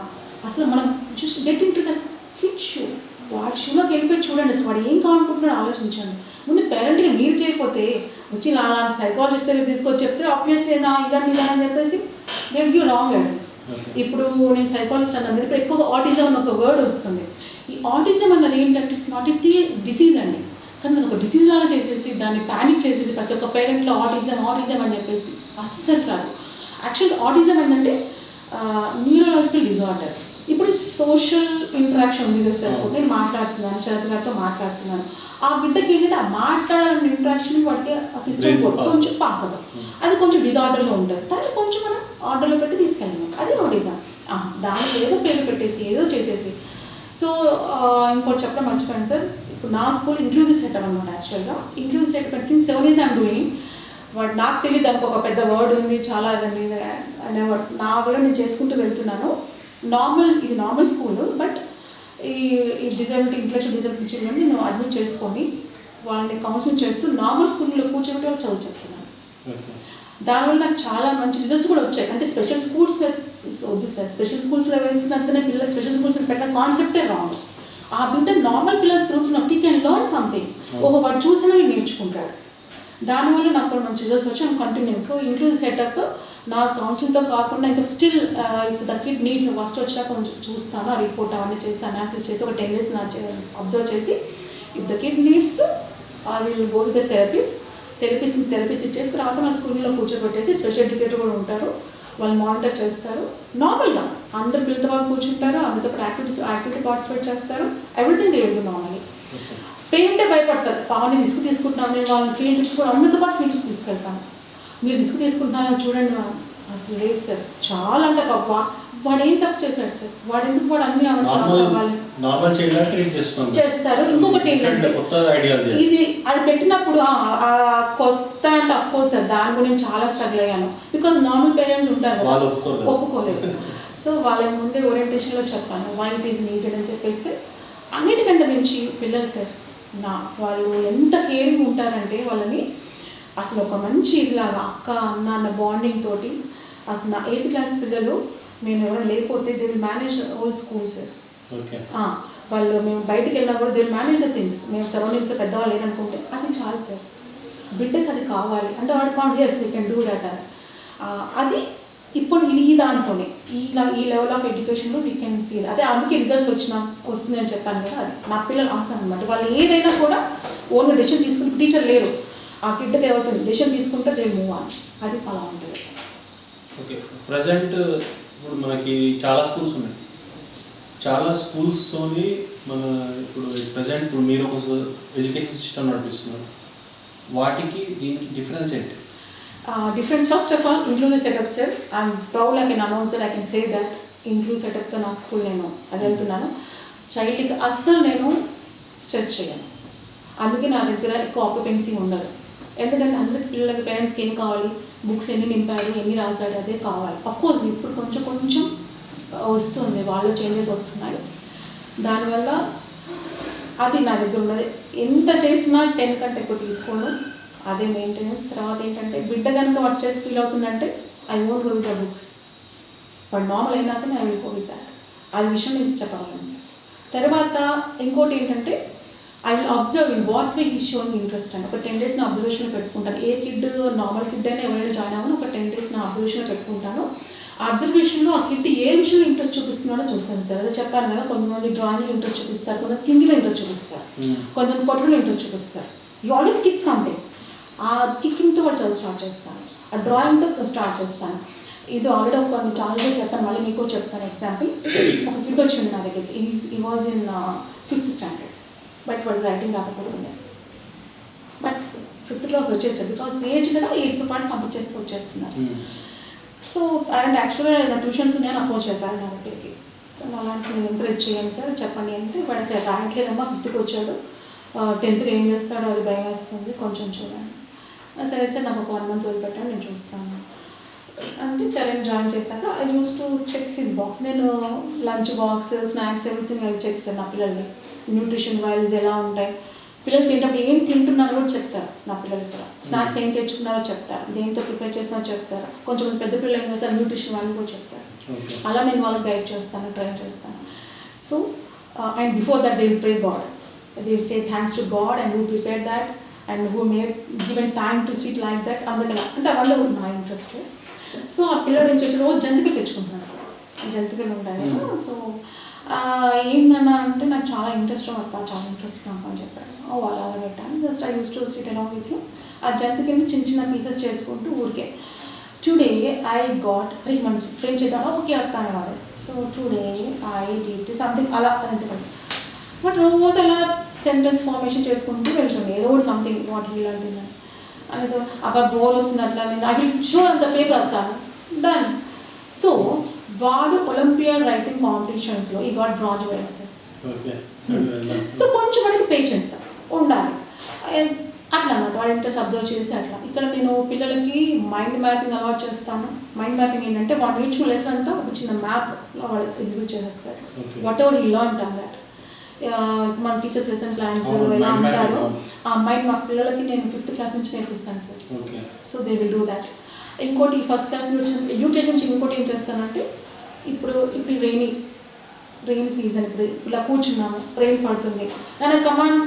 అసలు మనం just get in to the kid shoe, వాడి షూలోకి వెళ్ళిపోయి చూడండి అసలు వాడు ఏం కావాలనుకుంటున్నాడో ఆలోచించండి. ముందు పేరెంట్గా మీరు చేయకపోతే వచ్చి అలాంటి సైకాలజిస్ట్ దగ్గర తీసుకొచ్చి చెప్తే ఆబ్వియస్లీ ఇలాంటి అని చెప్పేసి they will give wrong guidance. ఇప్పుడు నేను సైకాలజిస్ట్ అన్నాను, ఇప్పుడు ఎక్కువగా ఆటిజం అన్న ఒక వర్డ్ వస్తుంది. ఈ ఆటిజం అన్నది ఏంటంటే ఇట్స్ నాట్ ఇట్ డిసీజ్ అండి, కానీ దాన్ని ఒక డిసీజ్ లాగా చేసేసి దాన్ని ప్యానిక్ చేసేసి ప్రతి ఒక్క పేరెంట్లో ఆటిజం అని చెప్పేసి అస్సలు కాదు. యాక్చువల్గా ఆటిజం ఏంటంటే న్యూరలాజికల్ డిజార్డర్. ఇప్పుడు సోషల్ ఇంటరాక్షన్ ఉంది కదా సార్, నేను మాట్లాడుతున్నాను, శరత్ గారితో మాట్లాడుతున్నాను, ఆ బిడ్డకి ఏంటంటే ఆ మాట్లాడాలన్న ఇంటరాక్షన్ వాడికి ఆ సిస్టమ్ కొంచెం పాస్ అవ్వదు, అది కొంచెం డిజార్డర్లో ఉంటుంది. దాన్ని కొంచెం మనం ఆర్డర్లో పెట్టి తీసుకెళ్ళాము, అది ఆటిజం. దానికి ఏదో పేరు పెట్టేసి ఏదో చేసేసి. సో ఇంకోటి చెప్పడం మర్చిపోయాను సార్, ఇప్పుడు నా స్కూల్ ఇంక్లూజివ్ సెటప్ అనమాట. యాక్చువల్గా inclusive setup since 7 years I'm doing. వాడు నాకు తెలియదు, దానికి ఒక పెద్ద వర్డ్ ఉంది చాలా అదండి అనేవాడు, నా కూడా నేను చేసుకుంటూ వెళ్తున్నాను. ఇది నార్మల్ స్కూల్, బట్ ఈ డిజేబిలిటీ ఇంటలెక్చువల్ డిజేబిలిటీ చిల్డ్రన్ నేను అడ్మిట్ చేసుకొని వాళ్ళని కౌన్సిలింగ్ చేస్తూ నార్మల్ స్కూల్లో కూర్చోబెట్టి వాళ్ళు చదువు చెప్తున్నాను. దానివల్ల నాకు చాలా మంచి రిజల్ట్స్ కూడా వచ్చాయి. అంటే స్పెషల్ స్కూల్స్ వద్దు సార్, స్పెషల్ స్కూల్స్లో వేసినంతనే పిల్లలకు స్పెషల్ స్కూల్స్ పెట్టిన కాన్సెప్టే రాంగ్. ఆ బిడ్డ నార్మల్ పిల్లలు తిరుగుతున్నప్పుడు ఈ కెన్ లెర్న్ సంథింగ్, వాడు చూసినా నేర్చుకుంటాడు. దానివల్ల నాకు కూడా మంచి రిజల్ట్స్ వచ్చి నేను కంటిన్యూ. సో ఇంక్లూజివ్ సెటప్ నా కౌన్సిలింగ్తో కాకుండా ఇంకా still if the kid needs first వచ్చాక కొంచెం చూస్తాను, ఆ రిపోర్ట్ అవన్నీ చేసి అనాలిసిస్ చేసి ఒక 10 days అబ్జర్వ్ చేసి if the kid needs I will go with the therapies ఇచ్చేసి తర్వాత మన స్కూల్లో కూర్చోబెట్టేసి స్పెషల్ ఎడ్యుకేటర్ కూడా ఉంటారు, వాళ్ళు మానిటర్ చేస్తారు. నార్మల్గా అందరు పిల్లలతో వాళ్ళు కూర్చుంటారు, అందరితో పాటు యాక్టివిటీ పార్టిసిపేట్ చేస్తారు, everything they will do normally. పేరెంటే భయపడతారు, పావని రిస్క్ తీసుకుంటున్నాను, నేను వాళ్ళని ఫీల్డ్ ట్రిప్స్ కూడా అందరితో పాటు ఫీల్డ్ ట్రిప్స్ తీసుకెళ్తాను. మీరు రిస్క్ తీసుకుంటున్నాను చూడండి వాళ్ళు, అసలు లేదు సార్ చాలా అంటే పాప వాడు ఏం తప్పు చేశాడు సార్, వాడు ఎందుకు వాడు అన్ని చేస్తారు. ఇంకొకటి ఏంటంటే ఇది అది పెట్టినప్పుడు కొత్త అంటే అఫ్ కోర్స్ సార్ దాని గురించి చాలా స్ట్రగుల్ అయ్యాను, బికాజ్ నార్మల్ పేరెంట్స్ ఉంటారు ఒప్పుకోలేదు. సో వాళ్ళ ముందే ఓరియంటేషన్లో చెప్పాను వై ఇట్ ఈస్ నీడెడ్ అని చెప్పేస్తే, అన్నిటికంటే మించి పిల్లలు సార్ వాళ్ళు ఎంత కేరింగ్ ఉంటారంటే వాళ్ళని అసలు ఒక మంచి ఇలాగా అక్క అన్న అన్న బాండింగ్ తోటి అసలు నా 8th class పిల్లలు నేను ఎవరైనా లేకపోతే they will manage whole school sir. వాళ్ళు మేము బయటకు వెళ్ళినా కూడా they will manage the things. మేము సరౌండింగ్స్లో పెద్దవాళ్ళు లేరనుకుంటే అది చాలు సార్, బిడ్డకి అది కావాలి అంటే వాడు confidence we can do that. అది ఇప్పుడు ఈ దాంట్లోనే ఈ లెవెల్ ఆఫ్ ఎడ్యుకేషన్లో వీ కెన్ సీ అదే, అందుకే రిజల్ట్స్ వస్తున్నాయని చెప్పాను కదా. అది నా పిల్లలు ఆశ అనమాట, వాళ్ళు ఏదైనా కూడా ఓన్గా డెసిషన్ తీసుకుని టీచర్ లేరు, ఆ కిడ్కి ఏమవుతుంది డెసిషన్ తీసుకుంటే దే మూవ్ ఆన్, అది అలా ఉంటుంది. ఓకే, ప్రజెంట్ ఇప్పుడు మనకి చాలా స్కూల్స్ ఉన్నాయి, చాలా స్కూల్స్తోని మన ఇప్పుడు ప్రజెంట్ ఇప్పుడు మీరు ఒక ఎడ్యుకేషన్ సిస్టమ్ నడిపిస్తున్నారు, వాటికి దీనికి డిఫరెన్స్ ఏంటి? Difference first of all inclusive setup sir. I'm proud I can announce that I can say that inclusive setup తో నా స్కూల్ నేను అది వెళ్తున్నాను. చైల్డ్కి అస్సలు నేను స్ట్రెస్ చేయను, అందుకే నా దగ్గర ఎక్కువ ఆక్యుపెన్సీ ఉండదు. ఎందుకంటే అందరికి పిల్లలకి పేరెంట్స్కి ఏం కావాలి, బుక్స్ ఎన్ని నింపాడు ఎన్ని రాశాడు అదే కావాలి. అఫ్కోర్స్ ఇప్పుడు కొంచెం వస్తుంది, వాళ్ళు చేంజెస్ వస్తున్నాయి, దానివల్ల అది నా దగ్గర ఉన్నది. ఎంత చేసినా 10 కంటే ఎక్కువ తీసుకోను, అదే మెయింటెనెన్స్. తర్వాత ఏంటంటే బిడ్డ కనుక వాడు స్ట్రెస్ ఫీల్ అవుతుందంటే I won't go with the books, but normal అయినాకనే I will go with that. అది విషయం నేను చెప్పగలను సార్. తర్వాత ఇంకోటి ఏంటంటే I will observe in what way he showing interest అని. ఒక 10 days నా అబ్జర్వేషన్లో పెట్టుకుంటాను. ఏ కిడ్ నార్మల్ కిడ్ అయినా ఎవరైనా జాయిన్ అవ్వను, ఒక 10 days నా అబ్జర్వేషన్లో పెట్టుకుంటాను. ఆ అబ్జర్వేషన్లో ఆ కిడ్ ఏ విషయంలో ఇంట్రెస్ట్ చూపిస్తున్నాడో చూస్తాను సార్. అదే చెప్పాను కదా, కొంతమంది డ్రాయింగ్లో ఇంట్రెస్ట్ చూపిస్తారు, కొంతమంది థింకింగ్లో ఇంట్రెస్ట్ చూపిస్తారు, కొంతమంది కొట్టడంలో ఇంట్రెస్ట్ చూపిస్తారు. You always kick something. ఆ కిక్కింగ్తో వాడు చదువు స్టార్ట్ చేస్తాను, ఆ డ్రాయింగ్తో స్టార్ట్ చేస్తాను. ఇది ఆల్రెడీ ఒక చాలా చెప్పాను, మళ్ళీ మీకు చెప్తాను ఎగ్జాంపుల్. ఒక కిడ్ వచ్చింది నా దగ్గరికి, ఈ was in 5th standard, but వాడు రైటింగ్ రాకపోతుండే. బట్ 5th క్లాస్ వచ్చేసాడు, బికాస్ ఏజ్ కదా, ఏజ్తో పాటు కంప్లీట్ చేస్తూ వచ్చేస్తున్నారు. సో అండ్ యాక్చువల్గా నా ట్యూషన్స్ నేను అప్రోచ్ చెప్పాను నా దగ్గరికి. సో అలాంటి నేను ఎంకరేజ్ చేయండి సార్, చెప్పండి అంటే వాడు అసలు రాయట్లేదమ్మా, 5th వచ్చాడు, 10th ఏం చేస్తాడో అది భయం వేస్తుంది, కొంచెం చూడండి. సరే సార్, నాకు ఒక 1 month వదిలిపెట్టాను, నేను చూస్తాను అంటే సరే జాయిన్ చేశాక I use to check his box. నేను లంచ్ బాక్స్, స్నాక్స్, ఎవ్రీథింగ్ అవి చెక్ చేశాను నా పిల్లల్ని. న్యూట్రిషన్ వాల్యూస్ ఎలా ఉంటాయి, పిల్లలు తింటప్పుడు ఏం తింటున్నారో కూడా చెప్తారు నా పిల్లలు కూడా. స్నాక్స్ ఏం తెచ్చుకున్నారో చెప్తారు, దేంతో ప్రిపేర్ చేసినారో చెప్తారు. కొంచెం పెద్ద పిల్లలు ఏం చేస్తారు, న్యూట్రిషన్ వాల్యూ కూడా చెప్తారు. అలా నేను వాళ్ళకి గైడ్ చేస్తాను, ట్రైన్ చేస్తాను. So and before that they will pray god, they will say thanks to god and who prepare that and who made given time to sit like that. అందుకలా అంటే అవన్నీ కూడా నా ఇంట్రెస్ట్. సో ఆ పిల్లలు ఏం చేసి రోజు జంతికలు తెచ్చుకుంటున్నాను, జంతికలు ఉంటాయి కదా. సో ఏందన్నా అంటే నాకు చాలా ఇంట్రెస్ట్ వస్తా, చాలా ఇంట్రెస్ట్ నాకు అని చెప్పాడు. అలాగే పెట్టాను. Just I use to SIT along with you. ఆ జంతికని చిన్న చిన్న పీసెస్ చేసుకుంటూ ఊరికే టుడే ఐ గాట్ మనం ఫ్రేమ్ చేద్దాం, ఓకే వస్తాను వాడు. So today I did something అలా ఎందుకంటే బట్ రోజు అలా సెంటెన్స్ ఫార్మేషన్ చేసుకుంటూ వెళ్తుంది, ఏదో ఒకటి సంథింగ్ వాట్ హీ అంటున్నాను అని. సో అక్కడ బోర్ వస్తున్నట్లా నేను ఐ విల్ షో అంత పేపర్ వస్తాను డన్. సో వాడు ఒలింపియాడ్ రైటింగ్ కాంపిటీషన్స్లో ఈ got bronze medal sir. So కొంచెం మనకి పేషెన్స్ ఉండాలి అట్లా అన్నమాట. వాడు ఇంట్రెస్ట్ అబ్జర్వ్ చేసి అట్లా. ఇక్కడ నేను పిల్లలకి మైండ్ మ్యాపింగ్ అలవాటు చేస్తాను. మైండ్ మ్యాపింగ్ ఏంటంటే వాడు నేర్చుకునే లెసన్ అంతా ఒక చిన్న మ్యాప్లో వాడు ఎగ్జిక్యూట్ చేసేస్తాడు. What ever he learn on that. మన టీచర్స్ లెసన్ ప్లాన్స్ ఎలా ఉంటారో ఆ మైండ్ మా పిల్లలకి నేను 5th క్లాస్ నుంచి నేర్పిస్తాను sir. So they will do that. ఇంకోటి 1st క్లాస్ నుంచి వచ్చిన యూకేజీ నుంచి ఇంకోటి ఏం చేస్తానంటే ఇప్పుడు రెయిన్ సీజన్, ఇప్పుడు ఇలా కూర్చున్నాము, రెయిన్ పడుతుంది, నేను command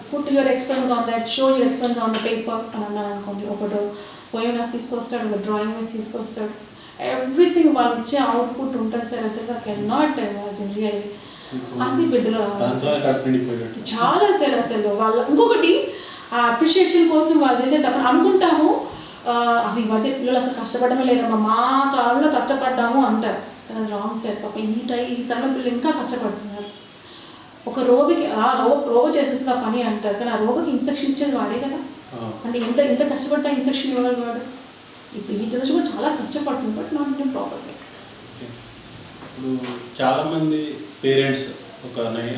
put your expense on that, show your expense on the paper అని అన్నాను అనుకోండి. ఒకటి పోయం వేసి తీసుకొస్తాడు, ఒక డ్రాయింగ్ వేసి తీసుకొస్తాడు. ఎవ్రీథింగ్ వాళ్ళు ఇచ్చే అవుట్పుట్ ఉంటుంది సార్. అసలు ఐ కెన్ నాట్ రియల్లీ అది బిడ్డలో చాలా సార్. అసలు వాళ్ళ ఇంకొకటి అప్రిషియేషన్ కోసం వాళ్ళు చేసే తప్ప అనుకుంటాము అసలు ఈ మధ్య పిల్లలు అసలు కష్టపడమే లేదమ్మా, మా కాలంలో కష్టపడ్డాము అంటారు. కానీ రాంగ్ సార్. పాప ఈ తరం పిల్లలు ఇంకా కష్టపడుతున్నారు. ఒక రోబోకి రోబో చేసేసి ఆ పని అంటారు, కానీ ఆ రోబోకి ఇన్స్ట్రక్షన్ ఇచ్చేది వాడే కదా. అంటే ఎంత కష్టపడ్డా ఇన్స్ట్రక్షన్ ఇవ్వగలరు వాడు. ఇప్పుడు ఈ జనరేషన్ కూడా చాలా కష్టపడుతుంది, but not in proper way. ఇప్పుడు చాలామంది పేరెంట్స్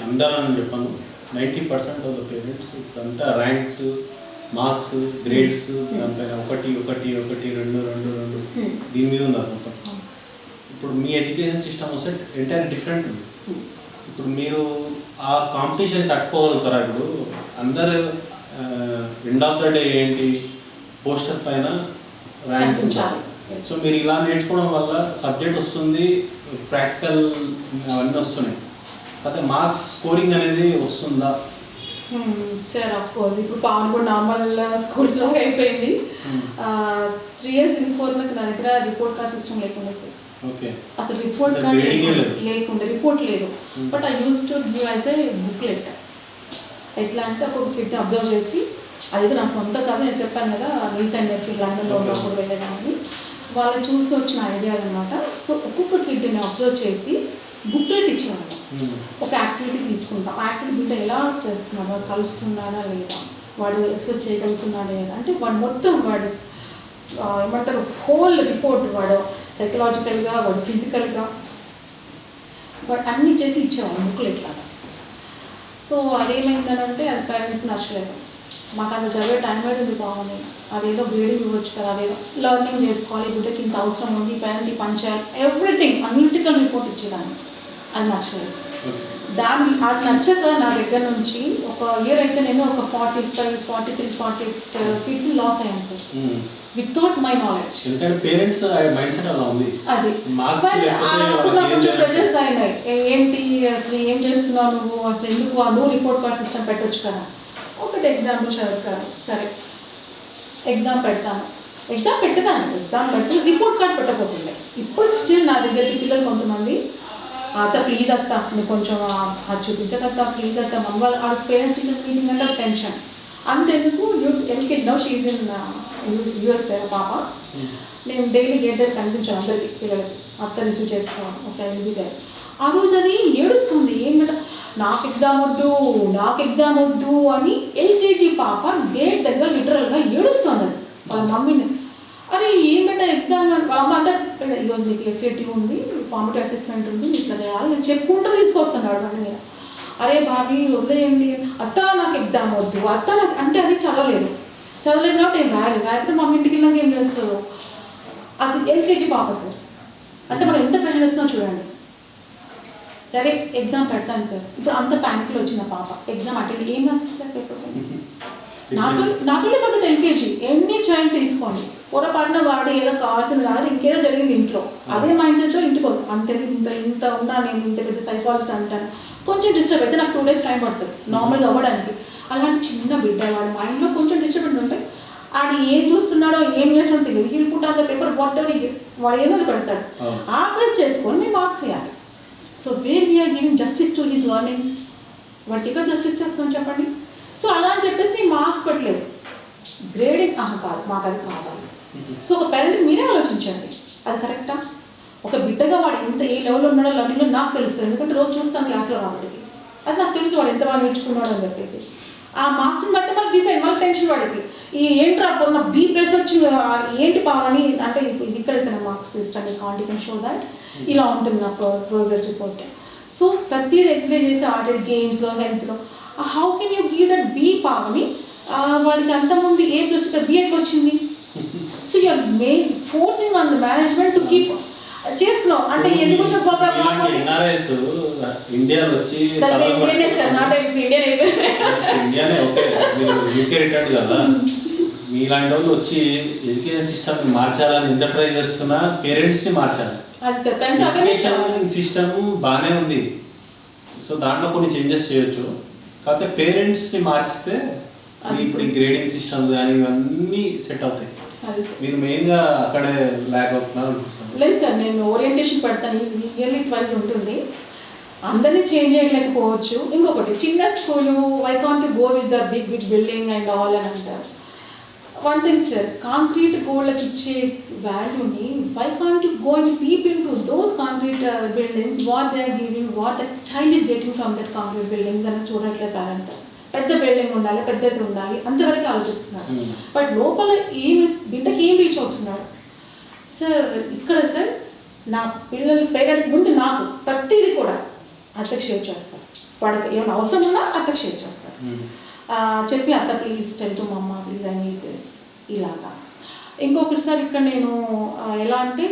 అందరని చెప్పాను 90% ఆఫ్ ద పేరెంట్స్ ఇప్పుడంతా ర్యాంక్స్, మార్క్స్, గ్రేడ్స్, దానిపైన 1 1 1 2 2 2 దీని మీద ఉన్నారు మొత్తం. ఇప్పుడు మీ ఎడ్యుకేషన్ సిస్టమ్ వస్తే ఎంటైర్ డిఫరెంట్ ఉంది. ఇప్పుడు మీరు ఆ కాంపిటీషన్ తట్టుకోగలుగుతారా? ఇప్పుడు అందరు ఎండ్ ఆఫ్ ద డే ఏంటి, పోస్టర్ పైన ర్యాంక్స్ ఉంటాయి. సో మీరు ఇలా నేర్చుకోవడం వల్ల సబ్జెక్ట్ వస్తుంది, ప్రాక్టికల్ అవన్నీ వస్తున్నాయి, అయితే మార్క్స్ స్కోరింగ్ అనేది వస్తుందా? సార్ ఆఫ్ కోర్స్ ఇప్పుడు పవన్ కూడా నార్మల్ స్కూల్స్ లాగా అయిపోయింది. 3 years బిఫోర్ నాకు నా దగ్గర రిపోర్ట్ కార్డ్ సిస్టమ్ లేకుండా సార్. అసలు రిపోర్ట్ కార్డ్ లేకుండా రిపోర్ట్ లేదు. But I use to give as a booklet. ఎట్లా అంటే ఒక్కొక్క కిడ్ని అబ్జర్వ్ చేసి, అదైతే నా సొంత కాదు, నేను చెప్పాను కదా రీసెంట్ లండన్లో ఉన్నప్పుడు వెళ్ళేదాన్ని, వాళ్ళు చూసి వచ్చిన ఐడియాలు అనమాట. సో ఒక్కొక్క కిడ్ని అబ్జర్వ్ చేసి బుక్లెట్ ఇచ్చేవాళ్ళం. ఒక యాక్టివిటీ తీసుకుంటాం, ఆ యాక్టివిటీ బిడ్డ ఎలా చేస్తున్నాడు, వాడు కలుస్తున్నాడా లేదా, వాడు ఎక్సర్సైజ్ చేయగలుగుతున్నాడా లేదా, అంటే వాడు మొత్తం వాడు ఏమంటారు హోల్ రిపోర్ట్, వాడు సైకలాజికల్గా, వాడు ఫిజికల్గా, వాడు అన్నీ చేసి ఇచ్చేవాళ్ళం బుక్లెట్ లాగా. సో అదేమైందనంటే అది పేరెంట్స్ నచ్చలేదు. మాకు అంత చదివే టైం ఉంది బాగుంది, అదేదో గ్రేడింగ్ ఇవ్వచ్చు కదా, అదేదో లెర్నింగ్ చేసుకోవాలి, బిడ్డకి ఇంత అవసరం ఉంది, పేరెంట్కి పంచాలి, ఎవ్రీథింంగ్ అన్నిటికల్ రిపోర్ట్ ఇచ్చేదాన్ని. అది నచ్చలేదు. అది నచ్చక నా దగ్గర నుంచి ఒక ఇయర్ అయితే నేను ఒక 45, 43, 48 kids లాస్ అయ్యాను సార్, వితౌట్ మై నాలెడ్జ్. అది కొంచెం ప్రెజర్స్ అయినాయి. ఏంటి అసలు ఏం చేస్తున్నావు నువ్వు, అసలు ఎందుకు నువ్వు రిపోర్ట్ కార్డ్ సిస్టమ్ పెట్టొచ్చు కదా. ఒకటి ఎగ్జాంపుల్ చదువుతాను, సరే ఎగ్జామ్ పెడతాను, ఎగ్జామ్ పెట్టేదాన్ని, ఎగ్జామ్ పెడితే రిపోర్ట్ కార్డ్ పెట్టకపోతుండే. ఇప్పుడు స్టిల్ నా దగ్గరికి పిల్లలు కొంతమంది అత్త ప్లీజ్ అత్త నువ్వు కొంచెం అది చూపించకత్తా ప్లీజ్ అత్త, మన వాళ్ళ పేరెంట్స్ టీచర్స్ మీటింగ్ అంటే టెన్షన్. అంతెందుకు LKG now she's in US పాప. నేను డైలీ గేట్ దగ్గర కనిపించాను అందరికీ పిల్లలకి, అత్త రిసీవ్ చేసుకోవాలి ఒక ఎల్బీ గారు. ఆ రోజు అది ఏడుస్తుంది, ఏమిట నాకు ఎగ్జామ్ వద్దు అని ఎల్కేజీ పాప గేట్ దగ్గర లిటరల్గా ఏడుస్తుంది వాళ్ళ మమ్మీని. అరే ఏమిట ఎగ్జామ్ వాళ్ళ అమ్మ అంటే ఈరోజు నీకు ఎఫ్ఏటీ ఉంది, ఫార్మేటివ్ అసెస్మెంట్ ఉంది, ఇట్లా చేయాలి నేను చెప్పుకుంటూ తీసుకొస్తున్నాడు వాడి మీద. అరే బాబీ వదిలేయండి, అత్త నాకు ఎగ్జామ్ వద్దు, అత్త నాకు అంటే అది చదవలేదు కాబట్టి ఏం రాయకపోతే మమ్మీ ఇంటికి వెళ్ళాక ఏం చేస్తారు. అది ఎల్కేజీ పాప సార్, అంటే మనం ఎంత ప్రెషర్ చేస్తున్నాం చూడండి. సరే ఎగ్జామ్ పెడతాను సార్, ఇప్పుడు అంత ప్యానిక్లో వచ్చిన పాప ఎగ్జామ్ అటెండ్ ఏం రాస్తుంది సార్ పేపర్. నాకు ఫర్ ఎల్కేజీ ఎన్ని చైల్డ్ తీసుకోండి, పొరపాటున వాడు ఏదో కావాల్సింది కాదు ఇంకేదో జరిగింది ఇంట్లో, అదే మైండ్ సెట్తో ఇంటికి అంతే ఇంత ఉన్నా నేను ఇంత పెద్ద సైకాలజిస్ట్ అంటాను, కొంచెం డిస్టర్బ్ అయితే నాకు 2 days టైం పడుతుంది నార్మల్గా అవ్వడానికి. అలాంటి చిన్న బిడ్డ వాడి మైండ్లో కొంచెం డిస్టర్బెన్స్ ఉంటే ఆడు ఏం చూస్తున్నాడో ఏం చేస్తున్నాడో తెలియదు, he'll put on the paper whatever వాడు ఏదో పెడతాడు, ఆ బేస్ చేసుకొని మేము మార్క్స్ వేయాలి. So where we are giving justice to his learnings, వాటికి ఇక్కడ జస్టిస్ చేస్తున్నాం చెప్పండి. సో అలా అని చెప్పేసి నేను మార్క్స్ పెట్టలేదు, గ్రేడింగ్ కాదు మాకు అది కావాలి. సో ఒక పేరెంట్కి మీరే ఆలోచించండి, అది కరెక్టా? ఒక బిడ్డగా వాడు ఎంత ఏ లెవెల్లో ఉన్నాడో లర్నింగ్లో నాకు తెలుస్తుంది, ఎందుకంటే రోజు చూస్తాను క్లాస్లో కాబట్టి, అది నాకు తెలుసు వాడు ఎంత బాగా నేర్చుకున్నాడు అని చెప్పేసి. ఆ మార్క్స్ని బట్టి మళ్ళీ డిసైడ్ మళ్ళీ టెన్షన్ వాడికి ఈ ఏంట్రా పొంద బీ ప్లస్ వచ్చి ఏంటి పావని అంటే ఇక్కడ వేసిన marks system can't can show that ఇలా ఉంటుంది నా ప్రోగ్రెస్ రిపోర్ట్. సో ప్రతిదీ ఎంకరేజ్ చేసి ఆడెడ్ గేమ్స్లో హెల్త్లో how can you give that B Pavani వాడికి అంతకుముందు ఏ ప్లస్ బీ ఎట్లా వచ్చింది. So you're forcing on the management to keep చేస్తున్నాం అంటే ఎందుకు ఇండియాలో వచ్చి మీలాంటి వాళ్ళు వచ్చి ఎడ్యుకేషన్ సిస్టమ్ మార్చాలని ఎంత ట్రై చేస్తున్నా పేరెంట్స్ని మార్చాలి. ఎడ్యుకేషన్ సిస్టమ్ బాగానే ఉంది, సో దాంట్లో కొన్ని చేంజెస్ చేయొచ్చు, కాకపోతే పేరెంట్స్ని మార్చితే ఇప్పుడు ఈ గ్రేడింగ్ సిస్టమ్ కానీ ఇవన్నీ సెట్ అవుతాయి. మీరు మెయిన్గా అక్కడే ల్యాక్ అవుతున్నారు అనిపిస్తుంది. లేదు సార్, నేను ఓరియంటేషన్ పెడతాను, ఇయర్లీ ట్వైస్ ఉంటుంది, అందరినీ చేంజ్ చేయలేకపోవచ్చు. ఇంకొకటి చిన్న school why can't you go with the big building and all అని అంటారు. వన్ థింగ్ సార్, కాంక్రీట్ గోళ్ళకి ఇచ్చే వాల్యూని why can't you go and peep into those concrete buildings what they are giving, what the child is getting from that concrete buildings అని చూడట్లేదు parent. పెద్ద building ఉండాలి, పెద్దది ఉండాలి, అంతవరకు ఆలోచిస్తున్నారు. బట్ లోపల బిడ్డకి ఏం రీచ్ అవుతున్నారు సార్. ఇక్కడ సార్ నా పిల్లల పేరెంట్ ముందు నాకు ప్రతిదీ కూడా అత్తకు షేర్ చేస్తారు, వాడికి ఏమైనా అవసరం ఉన్నా అత్తకు షేర్ చేస్తారు, చెప్పి అత్త ప్లీజ్ టెల్ టు మమ్మ ప్లీజ్ ఐ నీడ్ దిస్ ఇలాగా. ఇంకొకటి సార్ ఇక్కడ నేను ఎలా అంటే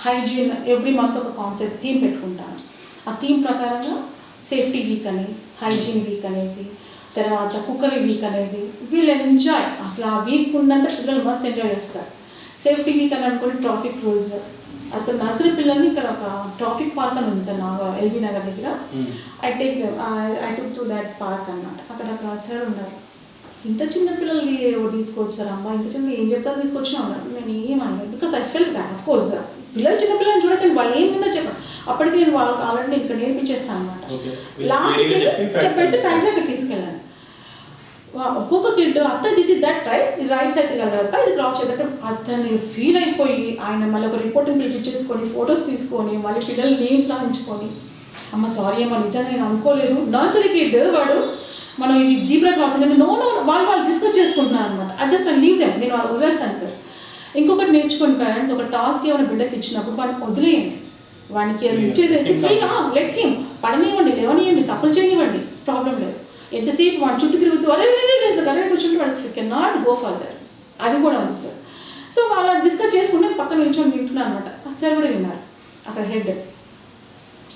హైజీన్ ఎవ్రీ మంత్ ఒక కాన్సెప్ట్ థీమ్ పెట్టుకుంటాను. ఆ థీమ్ ప్రకారంగా సేఫ్టీ వీక్ అని, హైజీన్ వీక్ అనేసి, తర్వాత కుక్కరీ వీక్ అనేసి, వీళ్ళు ఎంజాయ్ అసలు ఆ వీక్ ఉందంటే పిల్లలు మస్తు ఎంజాయ్ చేస్తారు. సేఫ్టీ వీక్ అని అనుకోండి, ట్రాఫిక్ రూల్స్, అసలు నర్సరీ పిల్లల్ని ఇక్కడ ఒక ట్రాఫిక్ పార్క్ అని ఉంది సార్ ఎల్బీ నగర్ దగ్గర, I took to that park అన్నమాట. అక్కడ సార్ ఉన్నారు, ఇంత చిన్న పిల్లల్ని తీసుకొచ్చారు అమ్మ, ఇంత చిన్న ఏం చెప్తారు తీసుకొచ్చినా ఉన్నారు. నేను ఏమన్నా because I fell bad of course, పిల్లలు చిన్న పిల్లల్ని చూడకండి వాళ్ళు ఏం విన్నా చెప్పండి, అప్పటికి నేను వాళ్ళకి ఆల్రెడీ ఇక్కడ నేర్పించేస్తాను అనమాట. లాస్ట్ చెప్పేసి టైంలో ఇక్కడ తీసుకెళ్ళాను. ఒక్కొక్క కిడ్ అత్త దిస్ ఇస్ దట్ రైట్, ఇది రైట్ సైడ్ కదా ఇది క్రాస్ చేద్దాం, అతన్ని ఫీల్ అయిపోయి ఆయన మళ్ళీ ఒక రిపోర్టింగ్ పిలిపించేసుకొని ఫొటోస్ తీసుకొని మళ్ళీ పిల్లలు నేమ్స్ రాయించుకొని, అమ్మ సారీ అమ్మ నిజంగా నేను అనుకోలేదు. నర్సరీ కిడ్ వాడు మనం ఇది జీబ్రా క్రాసింగ్ అంటే వాళ్ళు డిస్కస్ చేసుకుంటున్నాను అనమాట. అది జస్ట్ ఐ లీవ్ దెమ్, నేను వాళ్ళు వదిలేస్తాను సార్. ఇంకొకటి నేర్చుకోండి పేరెంట్స్, ఒక టాస్క్ ఏమైనా బిడ్డకి ఇచ్చినప్పుడు వాడిని వదిలేయండి, వానికి ఇచ్చేసేసి ఫ్రీగా లెట్ హిమ్ పడనివ్వండి, లేవనివ్వండి, తప్పులు చేయనివ్వండి, ప్రాబ్లం లేదు. ఎంతసేపు వాడు చుట్టూ తిరుగుతూ అరే లేదు సార్ కరెక్ట్ కూర్చుంటే వాడు కెన్ నాట్ గో ఫర్దర్, అది కూడా ఉంది సార్. సో వాళ్ళ డిస్కస్ చేసుకుంటే పక్కన నిల్చొని వింటున్నాను అనమాట. సార్ కూడా విన్నారు అక్కడ హెడ్,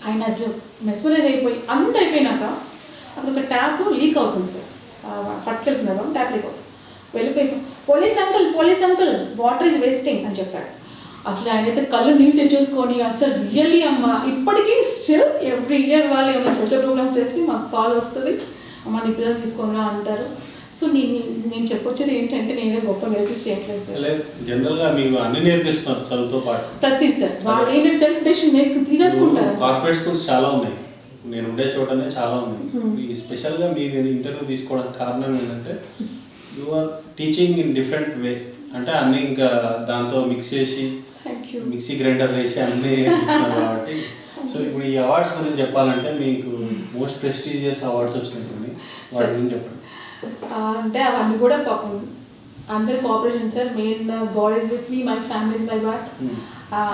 ఆయన అసలు మెస్మరైజ్ అయిపోయి అంత అయిపోయినాక అప్పుడు ఒక ట్యాప్ లీక్ అవుతుంది సార్, పట్టుకెళ్తున్నారు ట్యాప్ లీక్ అవుతుంది, వెళ్ళిపోయి police uncle water is wasting అని చెప్పాడు. అసలు ఆయనైతే కళ్ళు నీళ్ళు తెచ్చేసుకొని అసలు రియల్లీ అమ్మ ఇప్పటికీ స్టిల్ ఎవ్రీ ఇయర్ వాళ్ళు ఏమైనా సోషల్ ప్రోగ్రామ్ చేస్తే మాకు కాల్ వస్తుంది, అమ్మ నీ పిల్లలు తీసుకొని అంటారు. సో నేను చెప్పొచ్చేది ఏంటంటే నేనే గొప్ప వెరైటీస్ చేయట్లేదు సార్, జనరల్గా మీకు అన్ని నేర్పిస్తున్నారు చదువుతో పాటు ప్రతి సార్ వాళ్ళు ఏంటంటే సెల్ఫ్ డెసిషన్ తీసేసుకుంటారు. కార్పొరేట్ స్కూల్స్ చాలా ఉన్నాయి, నేను ఉండే చోటనే చాలా ఉంది. ఈ స్పెషల్గా మీ ఇంటర్వ్యూ తీసుకోవడానికి కారణం ఏంటంటే you are teaching in different way, అంటే అన్నీ ఇంకా దాంతో మిక్స్ చేసి మిక్సీ గ్రైండర్ వేసి అన్నీ ఇస్తున్నారు కాబట్టి. సో ఇప్పుడు ఈ అవార్డ్స్ గురించి చెప్పాలంటే మీకు మోస్ట్ ప్రెస్టీజియస్ అవార్డ్స్ వచ్చినట్టు వాటి గురించి చెప్పండి. అంటే అవన్నీ కూడా పాపం అందరి cooperation sir. Main God is with me, my family is my back.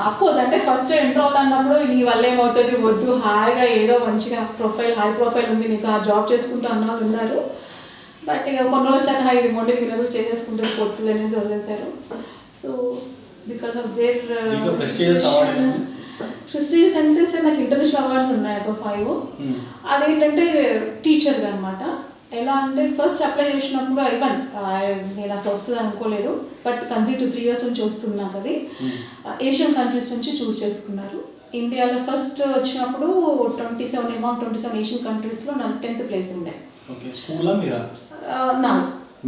Of course అంటే ఫస్ట్ ఎంటర్ అవుతున్నప్పుడు నీ వల్ల ఏమవుతుంది వద్దు, హాయిగా ఏదో మంచిగా హై ప్రొఫైల్ ఉంది నీకు, ఆ జాబ్ చేసుకుంటూ అన్న వాళ్ళు ఉన్నారు. బట్ ఇక కొన్ని రోజులు వచ్చాక ఇది మొండి వినదు చేసేసుకుంటే పొత్తులు అనేసి వదిలేశారు. So because of their prestigious అంటే సార్ నాకు ఇంటర్నేషనల్ అవార్డ్స్ ఉన్నాయి ఒక 5. అదేంటంటే టీచర్గా అనమాట. ఎలా అంటే ఫస్ట్ అప్లై చేసినప్పుడు నేను అసలు వస్తుంది అనుకోలేదు, బట్ కన్సిక్యూటివ్ 3 years నుంచి వస్తుంది నాకు. అది ఏషియన్ కంట్రీస్ నుంచి చూస్ చేసుకున్నారు. ఇండియాలో ఫస్ట్ వచ్చినప్పుడు 27 ఏషియన్ కంట్రీస్లో నాకు 10th place ఉండే.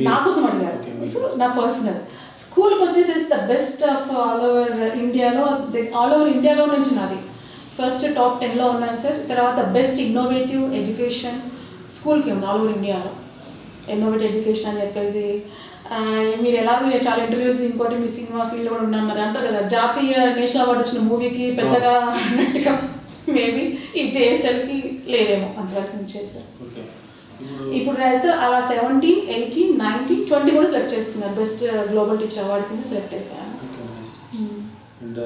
నా కోసం అడిగారు. సో నా పర్సనల్ స్కూల్కి వచ్చేసేసి the best of all over ఇండియాలో నుంచి నాది ఫస్ట్ టాప్ 10లో ఉన్నాను సార్. తర్వాత బెస్ట్ ఇన్నోవేటివ్ ఎడ్యుకేషన్ స్కూల్కి ఉంది ఆల్ ఓవర్ ఇండియాలో. ఇన్నోవేటివ్ ఎడ్యుకేషన్ అని చెప్పేసి మీరు ఎలాగో చాలా ఇంటర్వ్యూస్, ఇంకోటి మీ సినిమా ఫీల్డ్ కూడా ఉన్నాను మరి అంటారు కదా, జాతీయ నేషనల్ అవార్డు వచ్చిన మూవీకి పెద్దగా అన్నట్టుగా మేబీ ఈ జేఎస్ఎల్కి లేదేమో అంతవరకు నుంచి సార్. ఇప్పుడు అయితే అలా 17, 18, 19, 20 కూడా సెలెక్ట్ చేసుకున్నారు. బెస్ట్ గ్లోబల్ టీచర్ అవార్డు కింద సెలెక్ట్ అయిపోయాను. And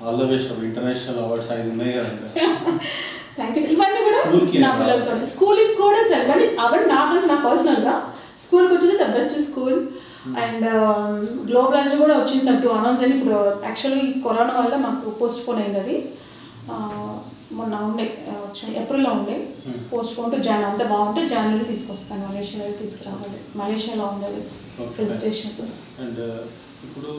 all the best of international awards 5 ఉన్నాయి కదా. Thank you sir. ఇవన్నీ కూడా నా పిల్లలతో స్కూల్కి కూడా సార్, కానీ అవన్నీ నా పర్సనల్గా స్కూల్కి వచ్చేసి the best school. And globalise కూడా వచ్చింది సార్ 2 అనౌన్స్ అని. ఇప్పుడు యాక్చువల్లీ కరోనా వల్ల మాకు పోస్ట్ పోన్ అయింది. అది మొన్న ఉండే ఏప్రిల్లో ఉండే, పోస్ట్ పోన్ టు జాన్. అంతా బాగుంటే జనవరి తీసుకొస్తాను, మలేషియాలో తీసుకురావాలి. మలేషియాలో ఉంది హిల్ స్టేషన్. అండ్ ఇప్పుడు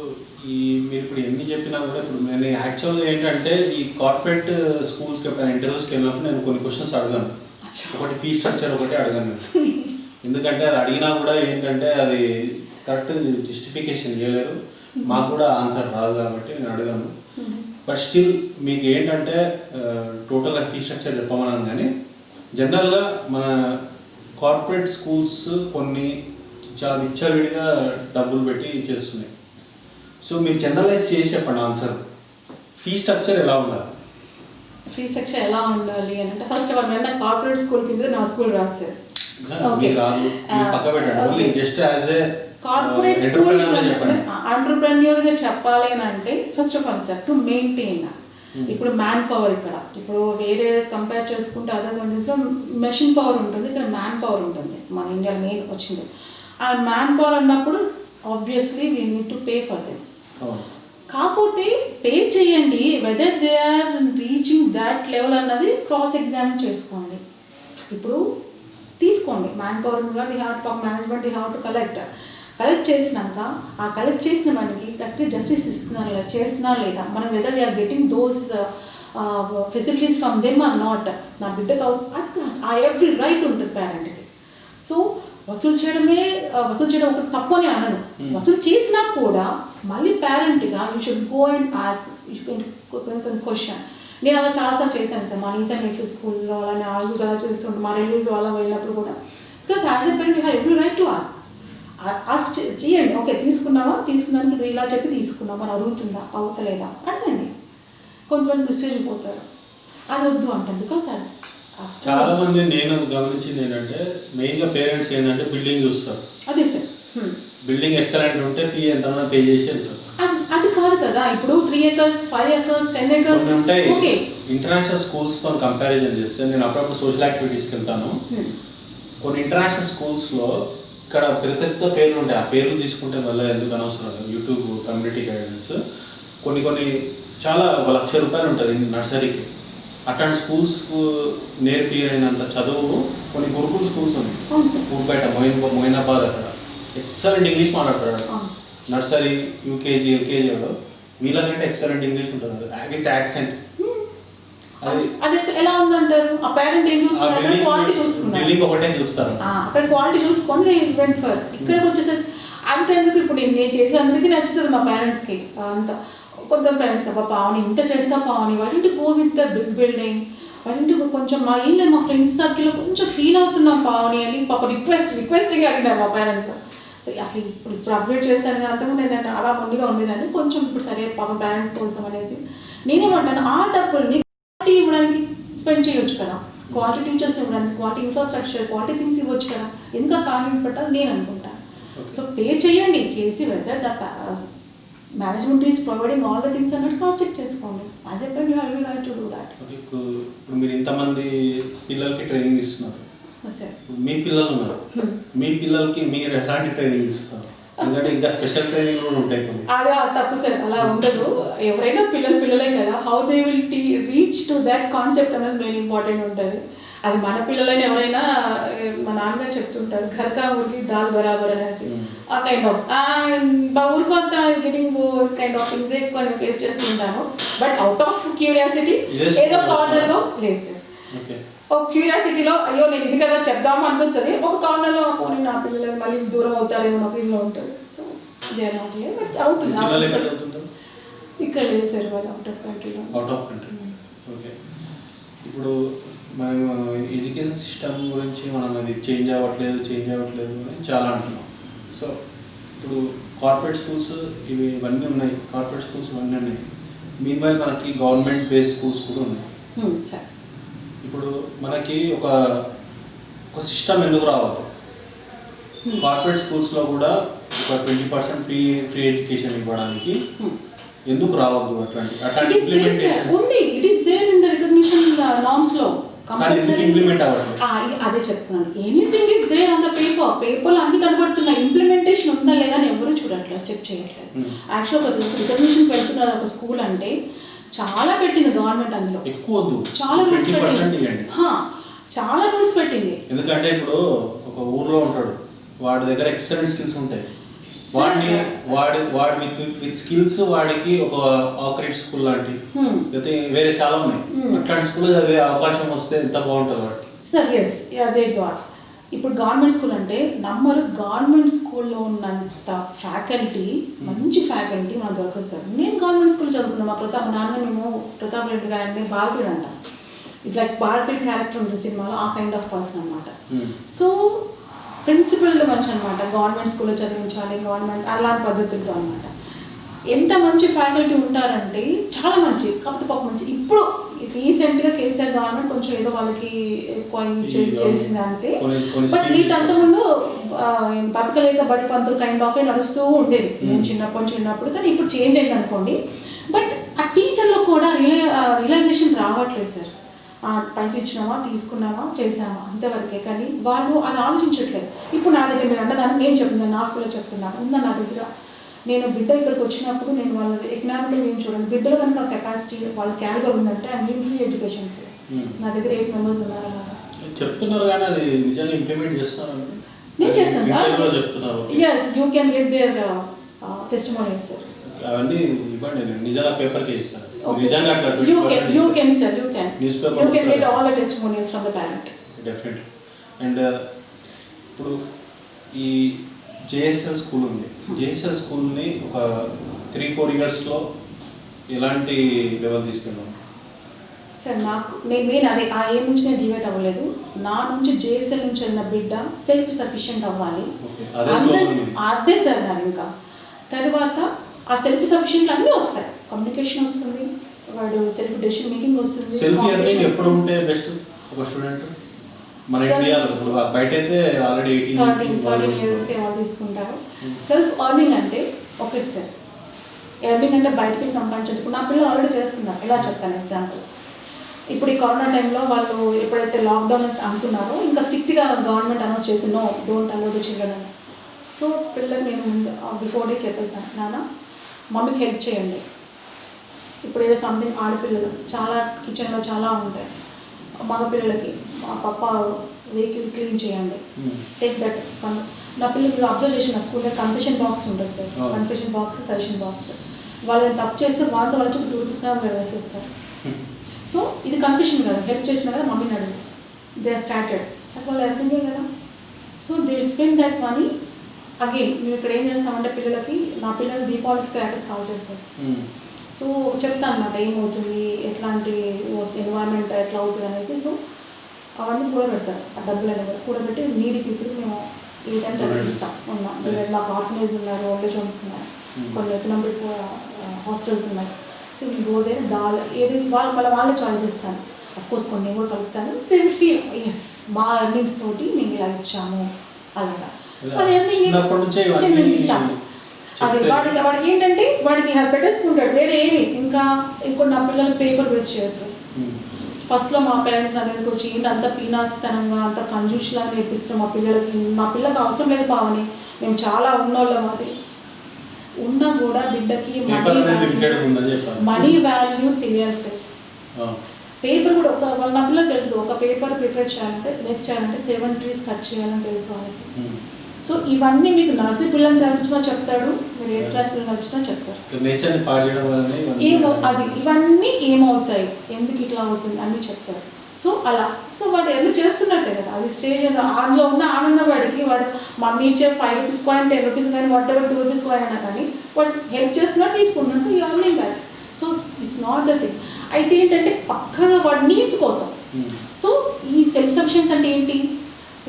మీరు ఇప్పుడు ఎన్ని చెప్పినా కూడా ఇప్పుడు నేను యాక్చువల్గా ఏంటంటే ఈ కార్పొరేట్ స్కూల్స్కి ఎప్పుడైనా ఇంటర్వ్యూస్కి వెళ్ళినప్పుడు నేను కొన్ని క్వశ్చన్స్ అడగాను. ఒకటి ఫీ స్ట్రక్చర్ ఒకటి అడగాను. ఎందుకంటే అది అడిగినా కూడా ఏంటంటే అది కరెక్ట్ జస్టిఫికేషన్ ఇవ్వలేరు, మాకు కూడా ఆన్సర్ రాదు కాబట్టి నేను అడగాను. బట్ స్టిల్ మీకు ఏంటంటే టోటల్గా ఫీ స్ట్రక్చర్ చెప్పమన్నాను, కానీ జనరల్గా మన కార్పొరేట్ స్కూల్స్ కొన్ని చాలా విచ్చలవిడిగా డబ్బులు పెట్టి చేస్తున్నాయి. సో మీరు జనరలైజ్ చేసి చెప్పండి ఆన్సర్. ఫీ స్ట్రక్చర్ ఎలా ఉండాలి? ఫీ స్ట్రక్చర్ ఎలా ఉండాలి అని అంటే ఫస్ట్ ఆఫ్ ఆల్ నేను కార్పొరేట్ స్కూల్ కింద నా స్కూల్ రాశారు. పక్క పెట్టండి. Just as a corporate schools ఎంటర్‌ప్రెన్యూర్‌గా చెప్పాలి అని అంటే first of all sir to maintain ఇప్పుడు మ్యాన్ పవర్, ఇప్పుడు వేరే కంపేర్ చేసుకుంటే అదర్ కంట్రీస్లో మెషిన్ పవర్ ఉంటుంది, ఇక్కడ మ్యాన్ పవర్ ఉంటుంది. మన ఇండియాలో మెయిన్ వచ్చింది ఆ మ్యాన్ పవర్ అన్నప్పుడు obviously we need to pay for them. కాకపోతే పే చేయండి, whether they are reaching that level అన్నది క్రాస్ ఎగ్జామిన్ చేసుకోండి. ఇప్పుడు తీసుకోండి మ్యాన్ పవర్ కూడా the heart of management the heart collect చేసినాక ఆ కలెక్ట్ చేసిన మనకి కరెక్ట్గా జస్టిస్ ఇస్తున్నారు లేదా చేస్తున్నా లేదా, మనం whether we are getting those facilities from them or not. నా బిడ్డకు ఆ ఎవ్రీ రైట్ ఉంటుంది పేరెంట్కి. సో వసూలు చేయడం ఒక తప్పు అని అనను. వసూలు చేసినా కూడా మళ్ళీ పేరెంట్గా you should go and ask question. నేను అలా చాలాసార్లు చేశాను సార్. మా నీస్ అండ్ నెఫ్యూస్ స్కూల్స్లో అలానే ఆల్గూస్ అలా చేస్తుంటాం, మా రిలేటివ్స్ వాళ్ళ వెళ్ళినప్పుడు కూడా. Because as a parent you have every right to ask చేయండి. ఓకే తీసుకున్నానికి ఇది ఇలా చెప్పి తీసుకున్నాం అని అడుగుతుందా అవుతలేదా అడగండి. కొంతమంది మిస్టేజ్ పోతారు, అది వద్దు అంటాం. బికాస్ చాలా మంది నేను గమనించింది ఏంటంటే మెయిన్గా పేరెంట్స్ ఏంటంటే బిల్డింగ్ చూస్తారు. అదే సార్, బిల్డింగ్ ఎక్సలెంట్ ఉంటే ఫీ ఎంత పే చేసి వెళ్తారు. అది కాదు కదా. ఇప్పుడు 3 acres, 5 acres, 10 acres ఉంటాయి. ఓకే, ఇంటర్నేషనల్ స్కూల్స్తో కంపారిజన్ చేస్తే నేను అప్పుడప్పుడు సోషల్ యాక్టివిటీస్కి వెళ్తాను. కొన్ని ఇంటర్నేషనల్ స్కూల్స్లో ఇక్కడ పెద్ద పెద్ద పేర్లు ఉంటాయి. ఆ పేర్లు తీసుకుంటే మళ్ళీ ఎందుకు అనవసరం లేదు. యూట్యూబ్ కమ్యూనిటీ గైడెన్స్ కొన్ని చాలా ₹1,00,000 ఉంటుంది నర్సరీకి. అట్లాంటి స్కూల్స్కు నేర్పినంత చదువు కొన్ని గురుకుల్ స్కూల్స్ ఉన్నాయి. ఊరిపేట మొయినాబాద్ అక్కడ ఎక్సలెంట్ ఇంగ్లీష్ మాట్లాడతాడు. నర్సరీ యూకేజీ ఎల్కేజీలో వీళ్ళకంటే ఎక్సలెంట్ ఇంగ్లీష్ ఉంటుంది విత్ యాక్సెంట్. అది ఎలా ఉందంటారు? ఆ పేరెంట్ ఏం చూసుకున్నారు? క్వాలిటీ చూసుకున్నారు. బిల్డింగ్ ఒకటే చూస్తారు, అక్కడ క్వాలిటీ చూసుకొని వెంట్ ఫర్. ఇక్కడికి వచ్చేసరికి అంతెందుకు, ఇప్పుడు నేను చేసే అందరికీ నచ్చుతుంది మా పేరెంట్స్కి. అంత కొంత పేరెంట్స్ పావని ఇంత చేస్తా పావని వాటి go with the big building అంటే కొంచెం మా ఏం లేదు మా ఫ్రెండ్స్ సర్కిల్లో కొంచెం ఫీల్ అవుతున్నాం పావని అని పాప రిక్వెస్ట్గా అడిగినారు మా పేరెంట్స్. సో అసలు ఇప్పుడు అప్డేట్ చేశాను అంతకు నేను అలా ముందుగా ఉండేదాన్ని, కొంచెం ఇప్పుడు సరే పాప పేరెంట్స్ కోసం అనేసి నేనేమంటాను, ఆ డబ్బుల్ని క్వాలిటీ ఇవ్వడానికి స్పెండ్ చేయొచ్చు కదా, క్వాలిటీ టీచర్స్ ఇవ్వడానికి, క్వాలిటీ ఇన్ఫ్రాస్ట్రక్చర్, క్వాలిటీ థింగ్స్ ఇవ్వచ్చు కదా, ఇంకా కాన్వెంట్ పెట్టాలి నేను అనుకుంటాను. సో పే చేయండి, చేసి whether the management is providing all the things అన్నట్టు క్రాస్ చెక్ చేసుకోండి. As a you have right to do that. ఇప్పుడు మీరు ఇంతమంది పిల్లలకి ట్రైనింగ్ ఇస్తున్నారు, మీ పిల్లలు ఉన్నారు, మీ పిల్లలకి మీరు ఎలాంటి ట్రైనింగ్ ఇస్తున్నారు? ఎందుకంటే ఇంకా స్పెషల్ ట్రైనింగ్ కూడా ఉంటాయి. అదే తప్పు సార్, అలా ఉండదు. ఎవరైనా పిల్లలే కదా, how they will reach to that concept అనేది మెయిన్ ఇంపార్టెంట్ ఉంటుంది. అది మన పిల్లలైనా ఎవరైనా, మా నాన్నగారు చెప్తుంటారు ఘర్కా ఊరికి దాల్ బరాబర్ అనేసి, ఆ కైండ్ ఆఫ్ ఊరికొంత getting bore kind of things ఎక్కువ నేను ఫేస్ చేస్తుంటాను. బట్ అవుట్ ఆఫ్ క్యూరియాసిటీ ఏదో కార్నర్లో లేదు సార్, ఒక క్యూరియాసిటీలో అయ్యో నేను ఇది కదా చెప్దాము అనిపిస్తుంది, ఒక కార్నర్లో పోనీ నా పిల్లలు మళ్ళీ దూరం అవుతారేమో నాకు ఇదిలో ఉంటుంది. So they are not here, but అవుతుంది. ఇక్కడ లేదు సార్, వాళ్ళు అవుట్ ఆఫ్ కంట్రీలో. Out of country. ఓకే. ఇప్పుడు మనం ఎడ్యుకేషన్ సిస్టమ్ గురించి మనం అది చేంజ్ అవ్వట్లేదు అని చాలా అంటున్నాం. సో ఇప్పుడు కార్పొరేట్ స్కూల్స్ ఇవన్నీ ఉన్నాయి, కార్పొరేట్ స్కూల్స్ ఇవన్నీ ఉన్నాయి. మీన్వైల్ మనకి గవర్నమెంట్ బేస్డ్ స్కూల్స్ కూడా ఉన్నాయి. ఇప్పుడు మనకి ఒక సిస్టమ్ ఎందుకు రావాలి? కార్పొరేట్ స్కూల్స్లో కూడా ఒక 20% ఫ్రీ ఎడ్యుకేషన్ ఇవ్వడానికి ఎందుకు రావద్దు? అట్లాంటి అదే చెప్తున్నాను, anything is there on the paper అన్ని కనబడుతున్నాయి, ఇంప్లిమెంటేషన్ ఉందా లేదా అని ఎవరు చూడట్లేదు, చెక్ చేయట్లేదు. యాక్చువల్ ఒక రికగ్నిషన్ పెడుతున్నారు ఒక స్కూల్ అంటే చాలా పెట్టింది గవర్నమెంట్, అందులో ఎక్కువ చాలా రూల్స్ పెట్టింది, చాలా రూల్స్ పెట్టింది. ఎందుకంటే ఇప్పుడు ఒక ఊర్లో ఉంటాడు, వాడి దగ్గర ఎక్సలెంట్ స్కిల్స్ ఉంటాయి, వాడి విత్ స్కిల్స్ వాడికి ఒక ఆపరేట్ స్కూల్ లాంటి లేకపోతే వేరే చాలా ఉన్నాయి, అట్లాంటి స్కూల్ చదివే అవకాశం వస్తే ఎంత బాగుంటుంది వాడికి. సార్ ఎస్, అదే ఇప్పుడు గవర్నమెంట్ స్కూల్ అంటే నమ్మరు, గవర్నమెంట్ స్కూల్లో ఉన్నంత ఫ్యాకల్టీ, మంచి ఫ్యాకల్టీ మనకు దొరకదు సార్. నేను గవర్నమెంట్ స్కూల్ చదువుకున్నాం, మా నాన్న మేము ప్రతాప్ రెడ్డి గారిని భారతీయుడు అంట, ఇట్స్ లైక్ భారతీయుడు క్యారెక్టర్ ఉంటుంది సినిమాలో, ఆ కైండ్ ఆఫ్ పర్సన్ అనమాట. సో ప్రిన్సిపల్డ్ మంచి అనమాట, గవర్నమెంట్ స్కూల్లో చదివించాలి, గవర్నమెంట్ అలాంటి పద్ధతులతో అనమాట. ఎంత మంచి ఫ్యాకల్టీ ఉంటారంటే చాలా మంచి, కాకపోతే పాప మంచి. ఇప్పుడు రీసెంట్గా కేసీఆర్ గవర్నమెంట్ కొంచెం ఏదో వాళ్ళకి ఎక్కువ చేసింది అంతే, బట్ వీటంతకుముందు బతకలేక బడి పంతులు కైండ్ ఆఫ్ నడుస్తూ ఉండేది నేను చిన్నప్పుడు. కానీ ఇప్పుడు చేంజ్ అయింది అనుకోండి, బట్ ఆ టీచర్లో కూడా రియలైజేషన్ రావట్లేదు సార్. పైసలు ఇచ్చినామా, తీసుకున్నామా, చేసామా అంతవరకే, కానీ వాళ్ళు అది ఆలోచించట్లేదు. ఇప్పుడు నా దగ్గర మీరు అన్నదాన్ని నేను చెప్తున్నాను, నా స్కూల్లో చెప్తున్నాను, ఉందా నా దగ్గర. నేను బిడ్డ ఇక్కడికి వచ్చినప్పుడు నేను వాళ్ళ ఎకనామికల్ ఏం చూడండి, బిడ్డలు కనుక కెపాసిటీ వాళ్ళ క్యాలిబర్ ఉందంటే I mean free education sir. నా దగ్గర 8 మెంబర్స్ ఉన్నారు అలాగా చెప్తున్నారు, కానీ అది నిజంగా ఇంప్లిమెంట్ చేస్తున్నారు. నేను చేస్తాను సార్. చెప్తున్నారు, yes you can get their testimonial sir. అవన్నీ ఇవ్వండి, నిజంగా పేపర్కి ఇస్తాను. You can sir, you can. Newspaper. You can get all the testimonials from the parent. Definitely. And ఇప్పుడు ఈ జేఎస్ఎల్ స్కూల్ ఉంది, జేఎస్ఎల్ స్కూల్ని ఒక 3-4 ఇయర్స్లో ఎలాంటి లెవెల్ తీసుకెళ్ళాం సార్? నేను అదే ఆ ఏం నుంచి నేను డివైట్ అవ్వలేదు. నా నుంచి జేఎస్ఎల్ నుంచి వెళ్ళిన బిడ్డ సెల్ఫ్ సఫిషియెంట్ అవ్వాలి, అదే సార్ నాకు. ఇంకా తర్వాత ఆ సెల్ఫ్ సఫిషియెంట్ అన్నీ వస్తాయి, కమ్యూనికేషన్ వస్తుంది, వాడు సెల్ఫ్ డెసిషన్ మేకింగ్ వస్తుంది. సెల్ఫ్ ఎర్నింగ్ ఎప్పుడు ఉంటే బెస్ట్ ఒక స్టూడెంట్? మన ఇండియాలో బయట అయితే ఆల్రెడీ 13 ఇయర్స్కి వాళ్ళు తీసుకుంటారు. సెల్ఫ్ ఎర్నింగ్ అంటే ఓకే సార్, ఎర్నింగ్ అంటే బయటకి సంపాదించదు. ఇప్పుడు నా పిల్లలు ఆల్రెడీ చేస్తున్నారు, ఎలా చెప్తాను ఎగ్జాంపుల్. ఇప్పుడు ఈ కరోనా టైంలో వాళ్ళు ఎప్పుడైతే లాక్డౌన్ అనుకున్నారో, ఇంకా స్ట్రిక్ట్గా గవర్నమెంట్ అనౌన్స్ చేసి no don't allow the children అని. సో పిల్లలు నేను బిఫోర్ డే చెప్పేసాను, నాన్న మమ్మీకి హెల్ప్ చేయండి. ఇప్పుడు ఏదో సంథింగ్ ఆడపిల్లలు చాలా కిచెన్లో చాలా ఉంటాయి, మగపిల్లలకి మా పప్ప వెహికల్ క్లీన్ చేయండి, టేక్ దట్. నా పిల్లలు మీరు అబ్జర్వ్ చేసిన స్కూల్లో కన్ఫెషన్ బాక్స్ ఉంటుంది sir, confession box, suggestion box. వాళ్ళు తప్పు చేస్తే వాళ్ళతో వాళ్ళు ఒక 2 రూపీస్ వేసేస్తారు. సో ఇది కన్ఫెషన్ కదా, హెల్ప్ చేసినా కదా మమ్మీని అడుగు, దే ఆర్ స్టార్టెడ్, అది వాళ్ళు ఎర్నింగే కదా. So they spend that money. Again మేము ఇక్కడ ఏం చేస్తామంటే పిల్లలకి, నా పిల్లలు దీపావళికి క్రాకర్స్ కాల్ చేస్తారు, సో చెప్తాను అన్నమాట ఏమవుతుంది, ఎట్లాంటి ఎన్వైరన్మెంట్ ఎట్లా అవుతుంది అనేసి. సో అవన్నీ కూడబెడతారు, ఆ డబ్బులు అనేవి కూడబెట్టి నీడీ పీపుల్ మేము ఏదంటే అది ఇస్తాం. ఉన్నాం మాకు ఆర్ఫనేజ్ ఉన్నారు, ఓల్డేజ్ హోమ్స్ ఉన్నాయి, కొన్ని ఎకనామిక్ హాస్టల్స్ ఉన్నాయి. సో మీ గోదే ఏది వాళ్ళే చాయిస్ ఇస్తాను. అఫ్కోర్స్ కొన్ని కూడా కలుపుతాను. దే విల్ ఫీల్ ఎస్ మా ఎర్నింగ్స్ తోటి మేము ఇలా ఇచ్చాము అలాగా. సో అది అది వాడికి ఏంటంటే వాడికి అది పెట్టేసుకుంటాడు, వేరే ఏమి ఇంకా ఇంకోటి నా పిల్లలు పేపర్ వేస్ట్ చేస్తారు. ఫస్ట్లో మా పేరెంట్స్ నా దగ్గరికి వచ్చి ఏంటి అంత పీనాస్తనంగా అంత కంజూస్లా నేర్పిస్తున్నాం మా పిల్లకి అవసరం లేదు పావని, మేము చాలా ఉన్నోళ్ళం. అది ఉన్నా కూడా బిడ్డకి మనీ వాల్యూ తెలియాలి సార్. పేపర్ కూడా నా పిల్లలు తెలుసు, ఒక పేపర్ ప్రిపేర్ చేయాలంటే 7 trees కట్ చేయాలని తెలుసు వాళ్ళకి. సో ఇవన్నీ మీకు నర్సరీ పిల్లల్ని కనిపించినా చెప్తాడు, మీరు 8th class పిల్లలు కనిపించినా చెప్తారు. ఇవన్నీ ఏమవుతాయి, ఎందుకు ఇట్లా అవుతుంది అన్నీ చెప్తారు. సో అలా సో వాడు ఎన్ని చేస్తున్నట్టే కదా, అది స్టేజ్ అందులో ఉన్న ఆనందం వాడికి. వాడు మమ్మీ ఇచ్చే 5 rupees కాయిన్ 10 rupees కానీ వాట్ ఎవర్ 2 rupees కాయిన్ అయినా కానీ వాడు హెల్ప్ చేస్తున్నట్టు తీసుకుంటున్నాడు. సో ఇవన్నీ కాదు. So it's not the thing. అయితే ఏంటంటే పక్కగా వాడి నీడ్స్ కోసం. సో ఈ సెల్ఫ్ సఫిషియన్స్ అంటే ఏంటి,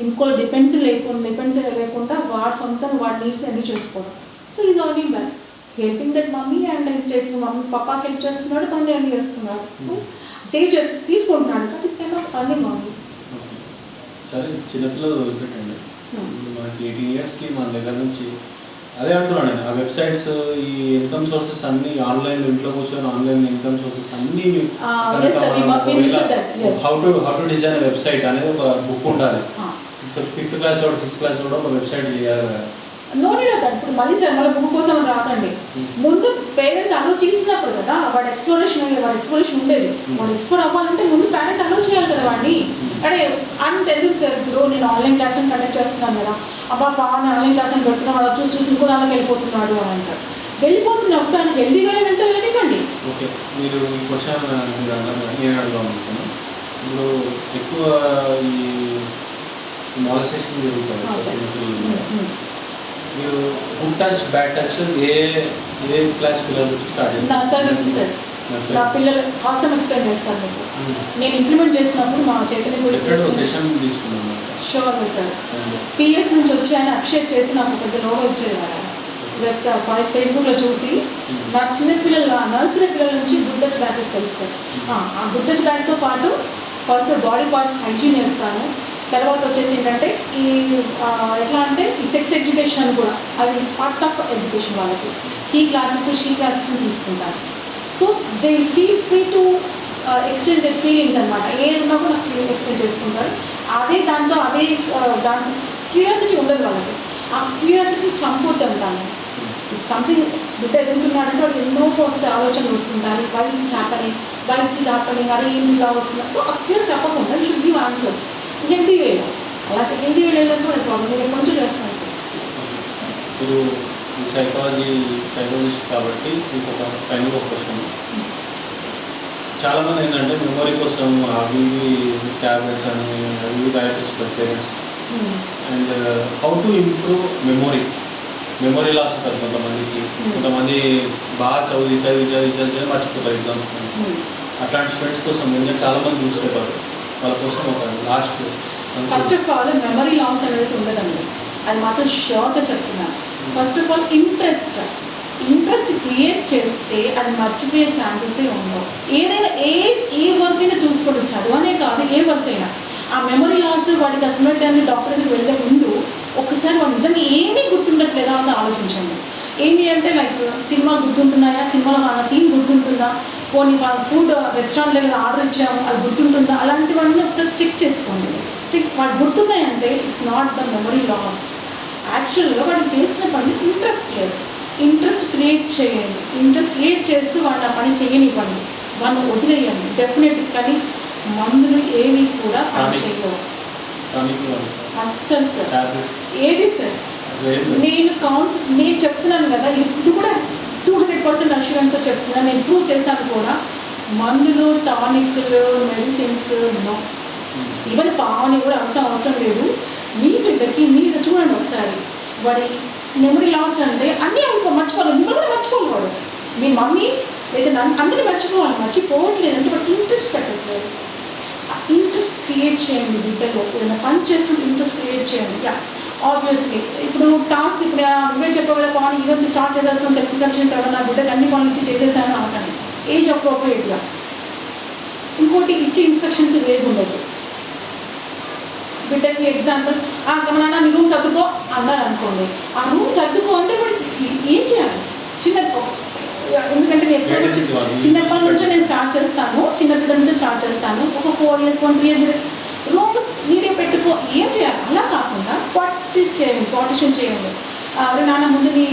ఇంకో డిపెండ్సీ లేకుండా వాడు సొంతంగా వాడి నీడ్స్ అన్నీ చేసుకోవడం. So is all back helping that mummy and is taking mummy పాపాకి హెల్ప్ చేస్తున్నాడు, మమ్మీ అన్నీ చేస్తున్నాడు. సో సేవ్ తీసుకుంటున్నాడు కాబట్టి is kind of earning mummy. సరే చిన్నపిల్లలు వదిలిపెట్టండి, మనకి 18 yearsకి మన దగ్గర నుంచి అదే అంటున్నాను నేను. ఆ వెబ్సైట్స్ ఈ ఇన్కమ్ సోర్సెస్ అన్ని ఆన్లైన్, ఇంట్లో కూర్చొని ఆన్లైన్ ఇన్కమ్ సోర్సెస్ అన్ని హౌ టు డిజైన్ వెబ్సైట్ అనేది ఒక బుక్ ఉండాలి. 5th class 6th class కూడా ఒక వెబ్సైట్ చేయాలి. నోడీ కదా ఇప్పుడు మళ్ళీ సార్ మళ్ళీ బుక్ కోసం రాకండి. ముందు పేరెంట్స్ అలో చేసినప్పుడు కదా వాడు ఎక్స్ప్లోరేషన్ ఉండేది. వాడు ఎక్స్ప్లోర్ అవ్వాలంటే ముందు పేరెంట్ అలో చేయాలి కదా వాడిని. అంటే అంత ఎందుకు సార్, ఇప్పుడు నేను ఆన్లైన్ క్లాస్ అని కండక్ట్ చేస్తున్నాను కదా, అబ్బా బాగా ఆన్లైన్ క్లాస్ అని పెడుతున్నా వాడు చూసి ఇంకో దానికి వెళ్ళిపోతున్నాడు అని అంటారు. వెళ్ళిపోతున్నప్పుడు ఆయన హెల్దీగా వెళ్తే వెళ్ళివ్వండి. ఓకే, మీరు ఈ క్వశ్చన్ నేను అడగాలనుకున్నాను. ఇప్పుడు ఎక్కువ ఈ మాలెస్టేషన్ జరుగుతుంది. మీరు గుడ్ టచ్ బ్యాడ్ టచ్ ఏ క్లాస్ పిల్లలు స్టార్ట్ చేస్తారు? నర్సరీ నుంచి సార్. నా పిల్లలు హాస్టల్ ఎక్స్ప్లెయిన్ చేస్తాను మీకు. నేను ఇంప్లిమెంట్ చేసినప్పుడు మా చైతన్య సెషన్ తీసుకున్నాను. Sure sir. పిఎస్ నుంచి వచ్చి ఆయన అప్రిషియేట్ చేసి నాకు పెద్ద లోగో ఇచ్చేది వెబ్సైట్ ఫేస్బుక్లో చూసి. నా చిన్న పిల్లల నర్సరీ పిల్లల నుంచి గుడ్ టచ్ బ్యాటెస్ తెలుస్తారు. ఆ గుడ్ టచ్ బ్యాట్తో పాటు బాడీ పార్ట్స్ హైజీన్ చెప్తాను. తర్వాత వచ్చేసి ఏంటంటే ఈ ఎట్లా అంటే ఈ సెక్స్ ఎడ్యుకేషన్ అని కూడా అది పార్ట్ ఆఫ్ ఎడ్యుకేషన్ వాళ్ళకి. షీ క్లాసెస్ తీసుకుంటారు. So they feel free to exchange their feelings అనమాట. ఏది ఉన్నా కూడా ఎక్స్చేంజ్ చేసుకుంటారు. దాంట్లో క్యూరియాసిటీ ఉండదు వాళ్ళకి. ఆ క్యూరియాసిటీ చంపొద్దు అంటాను. సంథింగ్ బిడ్డ ఎదుగుతున్నాడంటే వాళ్ళు ఎన్నో కొత్త ఆలోచనలు వస్తుంటారు. వైబ్స్ హ్యాపనింగ్ అది ఏమి ఇలా వస్తుంది. సో ఆ క్యూర్ చెప్పకుండా you should give answers healthy వేలో. అలా హెల్తీ వేలో వెళ్ళేసి వాళ్ళకి ప్రాబ్లం. నేను ఎప్పటి నుంచో చేస్తున్నాను సార్. మీరు సైకాలజిస్ట్ కాబట్టి మీకు ఒక ఫైనల్ క్వశ్చన్. చాలామంది ఏంటంటే మెమొరీ కోసం అవి ట్యాబ్లెట్స్ అని అవి రాయిస్తారు parents. And how to improve memory loss ఉంటుంది కొంతమందికి. కొంతమంది బాగా చదివి మర్చిపోతారు ఎగ్జామ్. అట్లాంటి స్టూడెంట్స్ కోసం ఎందుకంటే చాలామంది చూస్తుంటారు, వాళ్ళ కోసం ఒక last. First of all memory loss అనేది ఉండదండి, అది మాత్రం షూర్గా చెప్తున్నాను. First of all interest create చేస్తే అది మర్చిపోయే ఛాన్సెసే ఉండవు. ఏదైనా ఏ వర్క్ అయినా చూసుకోండి, చదువనే కాదు ఏ వర్క్ అయినా. ఆ మెమరీ లాస్ వాడికి అసలు డాక్టర్ దగ్గరికి వెళ్ళే ముందు ఒకసారి వాడు నిజంగా ఏమీ గుర్తుండట్లేదా అని ఆలోచించండి. ఏమి అంటే లైక్ సినిమా గుర్తుంటున్నాయా, సినిమాలో ఆ సీన్ గుర్తుంటుందా, పోనీ ఫుడ్ రెస్టారెంట్లో ఏదైనా ఆర్డర్ ఇచ్చాము అది గుర్తుంటుందా, అలాంటివన్నీ ఒకసారి చెక్ చేసుకోండి. వాడు గుర్తున్నాయంటే it's not the memory loss. యాక్చువల్గా వాడు చేస్తున్న పని ఇంట్రెస్ట్ లేదు. ఇంట్రెస్ట్ క్రియేట్ చేయండి. ఇంట్రెస్ట్ క్రియేట్ చేస్తూ వాడిని ఆ పని చేయనివ్వండి, వాడిని వదిలేయండి. డెఫినెట్. కానీ మందులు ఏవి కూడా పని చేయవు అస్సలు సార్. ఏది సార్ నేను చెప్తున్నాను కదా, ఇది కూడా 200% అష్యూరెన్స్తో చెప్తున్నాను. నేను ఇంప్రూవ్ చేశాను కూడా. మందులు, టానిక్లు, మెడిసిన్స్ నో. ఈవెన్ పావని కూడా అవసరం లేదు. మీ బిడ్డకి మీరు చూడండి ఒకసారి, వాడి మెమరీ లాస్ అంటే అన్నీ మర్చిపోవాలి. మిమ్మల్ని కూడా మర్చిపోవాలి వాడు. మీ మమ్మీ లేదా అందరూ మర్చిపోవట్లేదు అంటే వాడు ఇంట్రెస్ట్ పెట్టట్లేదు. ఆ ఇంట్రెస్ట్ క్రియేట్ చేయండి బిడ్డలో. ఏదైనా పని చేస్తుంటే ఇంట్రెస్ట్ క్రియేట్ చేయండి. ఆబ్వియస్లీ ఇప్పుడు టాస్క్ ఇప్పుడు నువ్వే చెప్పావు కదా పవన్ ఈ రోజు స్టార్ట్ చేసేస్తాను సెల్ఫ్ సఫిషియన్స్ అవ్వడం, నా బిడ్డకి అన్ని పనులు ఇచ్చి చేసేసాను అనకండి. ఏజ్ అప్రోప్రియేట్గా. ఇంకోటి ఇచ్చే ఇన్స్ట్రక్షన్స్ వేరు ఉండదు. బిడ్డకి ఎగ్జాంపుల్ నాన్న నీ రూమ్ సర్దుకో అన్నారు అనుకోండి, ఆ రూమ్ సర్దుకో అంటే వాడు ఏం చేయాలి? ఎందుకంటే నేను చిన్నప్పటి నుంచే నేను స్టార్ట్ చేస్తాను, చిన్నపిల్లల నుంచే స్టార్ట్ చేస్తాను. ఒక 4 years 3 years రూమ్ నీట్గా పెట్టుకో ఏం చేయాలి? అలా కాకుండా పార్టిషన్ చేయండి. నాన్న ముందు నీ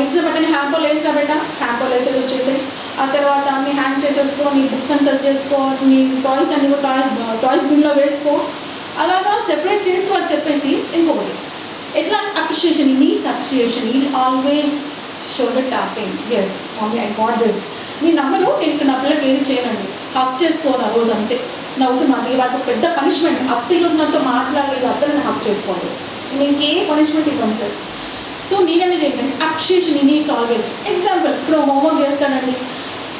ఇచ్చిన బట్టని హ్యాంపర్లో వేసా బెట్ట, హ్యాంపర్లో వేసేది వచ్చేసాయి. ఆ తర్వాత నీ హ్యాంగ్ చేసేసుకో, నీ బుక్స్ అని సెర్చ్ చేసుకో, నీ టాయ్స్ అన్ని టాయ్స్ బిన్లో వేసుకో. అలాగా సెపరేట్ చేసి వాడు చెప్పేసి ఇంకొకటి ఎట్లా అప్రిషియేషన్, నీడ్స్ అప్రిషియేషన్. ఈ always shoulder tapping. Yes mummy I got this. నీ నమ్మరు, నేను నా పిల్లలకి ఏది చేయనండి, హక్ చేసుకోను ఆ రోజు అంతే. నవ్వుతున్నాను. వాళ్ళకి పెద్ద పనిష్మెంట్ అప్ ఈరోజు నాతో మాట్లాడలేదు అర్థం నేను హక్ చేసుకోండి, నేను ఇంకే పనిష్మెంట్ ఇవ్వను సార్. సో నేననేది ఏంటంటే అప్రిషియేషన్ ఈ నీడ్స్ ఆల్వేస్. ఎగ్జాంపుల్ ఇప్పుడు హోంవర్క్ చేస్తానండి,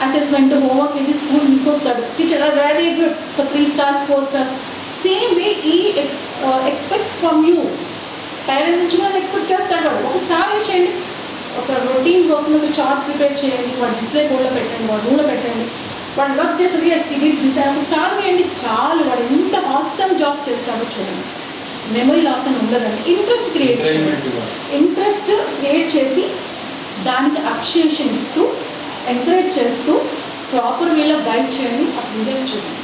అసెస్మెంట్ హోంవర్క్ ఇది స్కూల్ తీసుకొస్తాడు, teacher very good 3 stars 4 stars. Same way ఈ ఎక్స్పెక్ట్స్ ఫ్రమ్ యూ. పేరెంట్ నుంచి మనం ఎక్స్పెక్ట్ చేస్తాడు. ఒక స్టార్ వేసేయండి, ఒక రొటీన్ వర్క్ ఒక చార్ట్ ప్రిపేర్ చేయండి, వాడు డిస్ప్లే బోర్డ్లో పెట్టండి, వాడు రూమ్లో పెట్టండి. వాడు వర్క్ చేస్తుంది ఒక స్టార్ వేయండి చాలు. వాడు ఎంత ఆసమ్ జాబ్స్ చేస్తాడో చూడండి. మెమరీ లాస్ అని ఉండదండి. ఇంట్రెస్ట్ క్రియేట్ చేయండి. ఇంట్రెస్ట్ క్రియేట్ చేసి దానికి అప్రిషియేషన్ ఇస్తూ ఎంకరేజ్ చేస్తూ ప్రాపర్ వేలో గైడ్ చేయండి. అసలు రిజల్ట్స్ చూడండి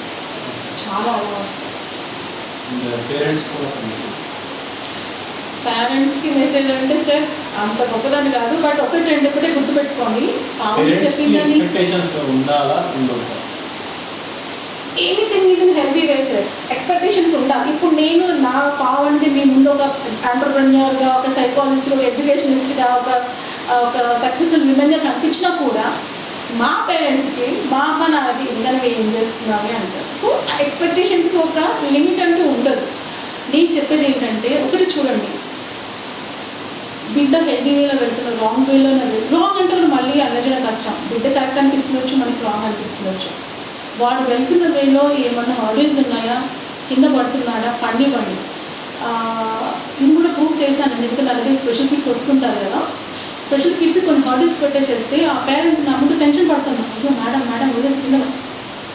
చాలా అలా వస్తాయి. పేరెంట్స్కి మెసేజ్ అంటే సార్ అంత గొప్పదని కాదు, బట్ ఒకటే గుర్తుపెట్టుకోండి. చెప్పిందని anything is in healthy way sir. Expectations ఉండాలి. ఇప్పుడు నేను నా కావాలంటే మీ ముందు ఒక ఎంటర్‌ప్రెన్యూర్గా, ఒక సైకాలజిస్ట్గా, ఒక ఎడ్యుకేషనిస్ట్గా, ఒక సక్సెస్ఫుల్ విమెన్గా కనిపించినా కూడా మా పేరెంట్స్కి మా అమ్మ నాన్నకి ఇంకా ఏం చేస్తున్నామే అంటారు. సో ఆ ఎక్స్పెక్టేషన్స్కి ఒక లిమిట్ అంటూ ఉండదు. నేను చెప్పేది ఏంటంటే ఒకటి చూడండి, బిడ్డ హెల్దీ వేలో వెళ్తున్నారు, రాంగ్ వేలో రాంగ్ అంటే మళ్ళీ అన్నజన కష్టం. బిడ్డ కరెక్ట్ అనిపిస్తుండొచ్చు, మనకి రాంగ్ అనిపిస్తుండొచ్చు. వాడు వెళ్తున్న వేలో ఏమన్నా హర్డిల్స్ ఉన్నాయా, కింద పడుతున్నాడా, పండివ్వండి. నేను కూడా ప్రూవ్ చేశానండి. ఎందుకంటే అలాగే స్పెషల్ కిడ్స్ వస్తుంటారు కదా, స్పెషల్ కిడ్స్ కొన్ని హర్డిల్స్ పెట్టేసేస్తే ఆ పేరెంట్ నా ముందు టెన్షన్ పడుతుంది. అయ్యో మేడం వదిలేసి కింద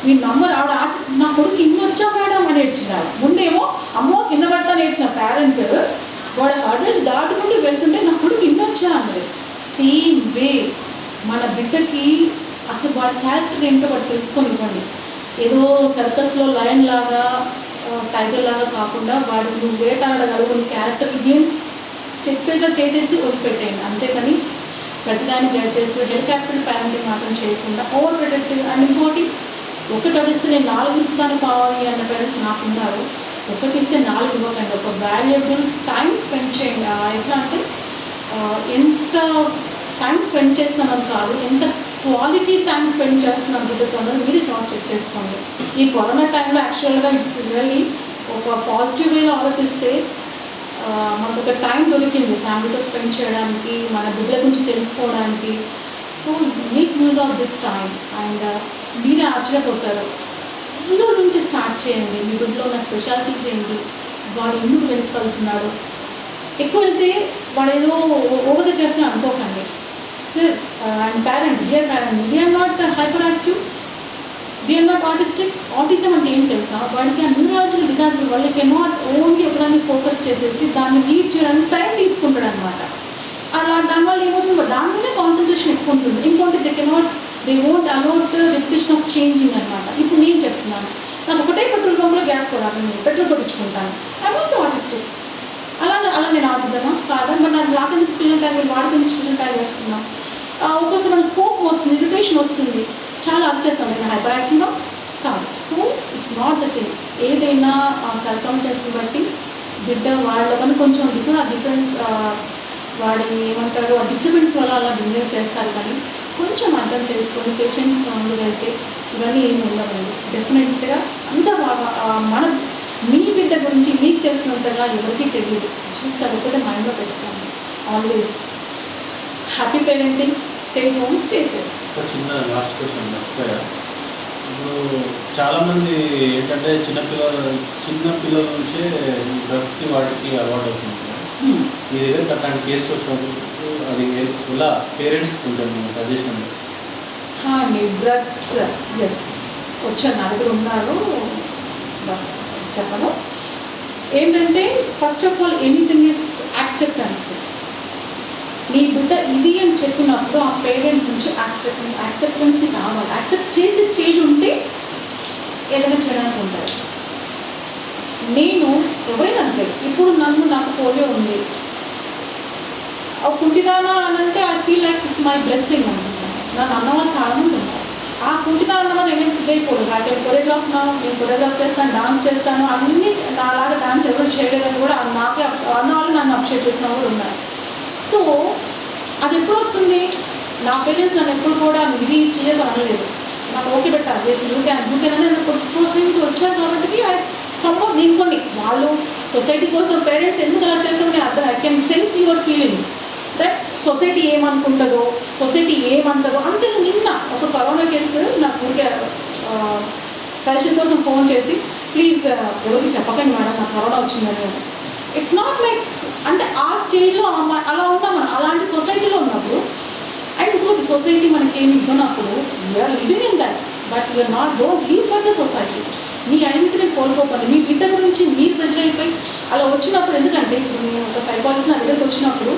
మీ నంబర్ ఆవిడ నా కొడుకు ఇన్ని వచ్చా మేడం అని ఏడ్చినాడు. ముందేమో అమ్మో కింద పడతా నేర్చిన పేరెంట్ వాడు హర్డిల్స్ దాటుకుంటూ వెళ్తుంటే నా కొడుకు ఇన్ని వచ్చా అన్నది. సేమ్ వే మన బిడ్డకి అసలు వాడి క్యారెక్టర్ ఏంటో వాడు తెలుసుకొని ఇవ్వండి. ఏదో సర్కస్లో లయన్ లాగా టైగర్ లాగా కాకుండా వాడికి నువ్వు వేటాడగలవు, నీ క్యారెక్టర్ ఇదేం చెప్పేలా చేసేసి వదిలిపెట్టేయండి. అంతేకాని ప్రతిదాన్ని గైడ్ చేస్తూ హెలికాప్టర్ పేరెంటింగ్ మాత్రం చేయకుండా ఓవర్ ప్రొటెక్టివ్. అండ్ ఇంకోటి ఒకటి అడిస్తే నేను 4 ఇస్తాను కావాలి అన్న పేరెంట్స్ నాకున్నారు. ఒకటి ఇస్తే 4 ఇవ్వకండి. ఒక వాల్యుబుల్ టైం స్పెండ్ చేయండి. ఎట్లా అంటే ఎంత టైం స్పెండ్ చేస్తున్నాం కాదు, ఎంత క్వాలిటీ టైం స్పెండ్ చేస్తున్నాం బిడ్డతో మీరు క్రాస్ చెక్ చేసుకోండి. ఈ కరోనా టైంలో యాక్చువల్గా ఇట్స్ రియల్లీ ఒక పాజిటివ్ వేలో ఆలోచిస్తే మనకు ఒక టైం దొరికింది ఫ్యామిలీతో స్పెండ్ చేయడానికి, మన బిడ్డల గురించి తెలుసుకోవడానికి. So make use of this time and మీరే ఆశ్చర్యపోతారు. ఈరోజు నుంచి స్టార్ట్ చేయండి. మీ బిడ్డలో ఉన్న స్పెషాలిటీస్ ఏంటి, వాడు ఎందుకు వెనుకలుతున్నాడు. ఎక్కువ వెళ్తే వాడు ఏదో ఓవర్గా చేస్తున్నా అనుకోకండి sir. And parents, dear parents, we are not hyperactive, we are not artistic. Autism అంటే ఏం తెలుసా, వాడికి ఆ న్యూరాలజికల్ డిజార్డర్ వల్ల కెనాట్ ఓన్లీ ఒకదాన్ని ఫోకస్ చేసేసి దాన్ని లీడ్ చేయడానికి టైం తీసుకుంటాడు అనమాట. అలా దానివల్ల ఏమవుతుంది, దాని మీద కాన్సన్ట్రేషన్ ఎక్కువ ఉంటుంది. ఇంకోటి they won't allowed repetition of changing అనమాట. ఇప్పుడు నేను చెప్తున్నాను, నాకు ఒకటే పెట్రోల్ బంక్లో గ్యాస్ కొడాలి, పెట్రోల్ కొట్టించుకుంటాను. I'm also artistic. అలా నేను ఆర్టిజమా కాదా, మరి నాకు లాగా స్పెషల్ టైం వాడికి స్పెషల్ టైం వేస్తున్నాం. ఒక్కోసారి మనకు కోపం వస్తుంది, ఇరిటేషన్ వస్తుంది, చాలా వచ్చేస్తాను. నేను హైపర్ యాక్టివ్గా కాదు. So it's not the thing. ఏదైనా ఆ సర్కమ్స్టెన్స్ని బట్టి బిడ్డ వాళ్ళకన్నా కొంచెం డిఫరెన్స్ వాడి ఏమంటారు ఆ డిస్టర్బెన్స్ వల్ల అలా బిహేవ్ చేస్తారు. కానీ కొంచెం అర్థం చేసుకొని పేషెంట్స్గా ముందు వెళ్తే ఇవన్నీ ఏమి ఉండవండి. డెఫినెట్గా అంతా బాగా మీ బిడ్డ గురించి మీకు తెలిసినంతగా ఎవరికీ తెలియదు. జస్ట్ అది కూడా మైండ్లో పెట్టుకోండి. Always happy parenting, stay home, stay safe. ఒక చిన్న లాస్ట్ క్వశ్చన్ మర్చిపోయా. ఇప్పుడు చాలామంది ఏంటంటే చిన్నపిల్లల నుంచే డ్రగ్స్కి వాటికి అలవాటు అవుతుంది. మీ దగ్గర అట్లాంటి కేసు వచ్చినప్పుడు అది ఎలా పేరెంట్స్కి కొంచెం సజెషన్? డ్రగ్స్ ఎస్ వచ్చారు, నలుగురు ఉన్నారు. చెప్పను ఏంటంటే first of all anything is acceptance. నీ బిడ్డ ఇది అని చెప్పినప్పుడు ఆ పేరెంట్స్ నుంచి యాక్సెప్టెన్సీ కావాలి. యాక్సెప్ట్ చేసే స్టేజ్ ఉంటే ఏదైనా చేయడానికి ఉంటుంది. నేను ఎవరైనా అంటే ఇప్పుడు నాకు పోలియో ఉంది, కుంటిదానా అని అంటే I feel like it's my blessing అనుకుంటాను. నన్ను అన్నవాళ్ళు చాలామంది ఉన్నారు. ఆ కుంటిదానా అన్నవాళ్ళు నేనేం ఫిట్ అయిపోలేదు. అంటే కొరియోగ్రాఫ్ నేను కొరియోగ్రాఫ్ చేస్తాను, డాన్స్ చేస్తాను, అన్నీ నాలాగా డాన్స్ ఎవరు చేయలేదని కూడా నాకే అన్నవాళ్ళు నన్ను అప్షేట్ చేసిన వాళ్ళు ఉన్నారు. సో అది ఎప్పుడు వస్తుంది? నా పేరెంట్స్ నన్ను ఎప్పుడు కూడా ఇది చేయదు అనలేదు. నాకు ఓకే పెట్టాలి చేసి అందుకేనని నన్ను ప్రోత్సహించి వచ్చారు. కాబట్టి సంభవం నేను కొన్ని వాళ్ళు సొసైటీ కోసం పేరెంట్స్ ఎందుకు అలా చేస్తామో నేను అర్థం. I can sense your feelings that society ఏమనుకుంటుందో, సొసైటీ ఏమంటుందో. అంతే నిన్న ఒక కరోనా కేసు నాకు ఊరికే సజెషన్ కోసం ఫోన్ చేసి ప్లీజ్ ఎవరికి చెప్పకండి మేడం నాకు కరోనా వచ్చిందని. ఇట్స్ నాట్ లైక్ అంటే ఆ స్టేజ్లో అలా ఉంటాం మనం, అలాంటి సొసైటీలో ఉన్నప్పుడు. అండ్ ఇంకోటి సొసైటీ మనకి ఏమి ఇవ్వనప్పుడు we're living in that, but we're not don't leave for the society. మీ ఐడెంటిటీని కోల్పోకండి. మీ బిడ్డ గురించి మీరు ప్రెజర్ అయిపోయి అలా వచ్చినప్పుడు, ఎందుకంటే ఇప్పుడు నేను ఒక సైకాలజిస్ట్ నా దగ్గరికి వచ్చినప్పుడు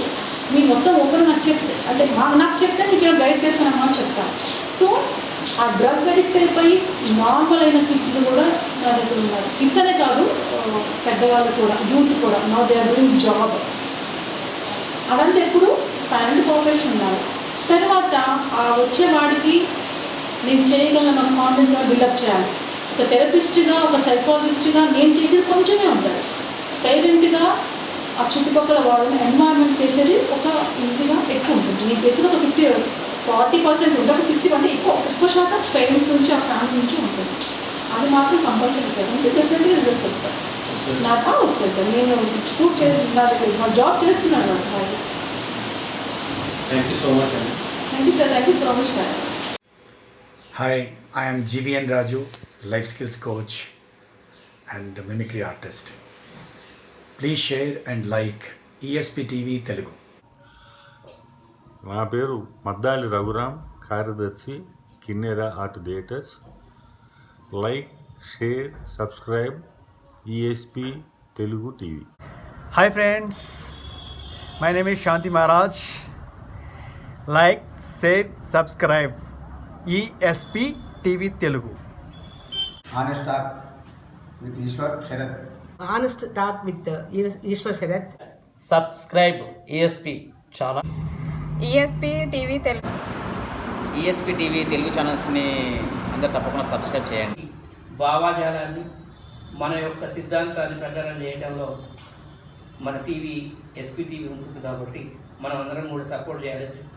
మీరు మొత్తం ఒకరు నాకు చెప్తే అంటే నాకు చెప్తే మీకు ఏమైనా గైడ్ చేస్తానమ్మా అని చెప్తాను. సో ఆ డ్రగ్ అడిక్ట్ అయిపోయి నార్మల్ అయిన కిడ్లు కూడా నా దగ్గర ఉన్నారు. కిడ్స్ అనే కాదు, పెద్దవాళ్ళు కూడా, యూత్ కూడా. Now they are doing job. అదంతా ఎప్పుడు పేరెంట్ కోఆపరేషన్ ఉండాలి. తర్వాత ఆ వచ్చేవాడికి నేను చేయగలను కాన్ఫిడెన్స్గా బిల్డప్ చేయాలి. ఒక థెరపిస్ట్గా, ఒక సైకాలజిస్ట్గా నేను చేసేది కొంచెమే ఉంటుంది. పేరెంట్గా ఆ చుట్టుపక్కల వాళ్ళని ఎన్వైర్న్మెంట్ చేసేది ఒక ఈజీగా ఎక్కువ ఉంటుంది. నేను చేసేది ఒక 40% ఉంటుంది, ఒక 60 అంటే ఎక్కువ శాతం పేరెంట్స్ నుంచి ఆ ఫ్యామిలీ నుంచి ఉంటుంది. అది మాత్రం కంపల్సరీ సార్. అంటే డెఫినెట్గా రిజల్ట్స్ వస్తాయి. నాకు వస్తాయి సార్. నేను ప్రూవ్ నా జాబ్ చేస్తున్నాను. థ్యాంక్ యూ సో మచ్ అండి. Thank you sir. Thank you so much madam. Hi, I am GVN Raju, life skills coach and mimicry artist. Please share and like ESP TV Telugu. నా పేరు మద్దాలి రఘురామ్, కార్యదర్శి కిన్నెర art theatres. Like, share, subscribe ESP Telugu TV. Hi friends, my name is Shanti Maharaj. Like, share, subscribe ESP TV Telugu. Honest Talk with Ishwar Sharath. Honest Talk with Ishwar Sharath. Subscribe ESP channel. ESP TV Telugu. ESP TV Telugu ఛానల్స్ని అందరు తప్పకుండా subscribe చేయండి. భావాజాలాన్ని, మన యొక్క సిద్ధాంతాన్ని ప్రచారం చేయడంలో మన టీవీ SP TV ఉంటుంది. కాబట్టి మనం అందరం కూడా సపోర్ట్ చేయాలని చెప్తున్నాం.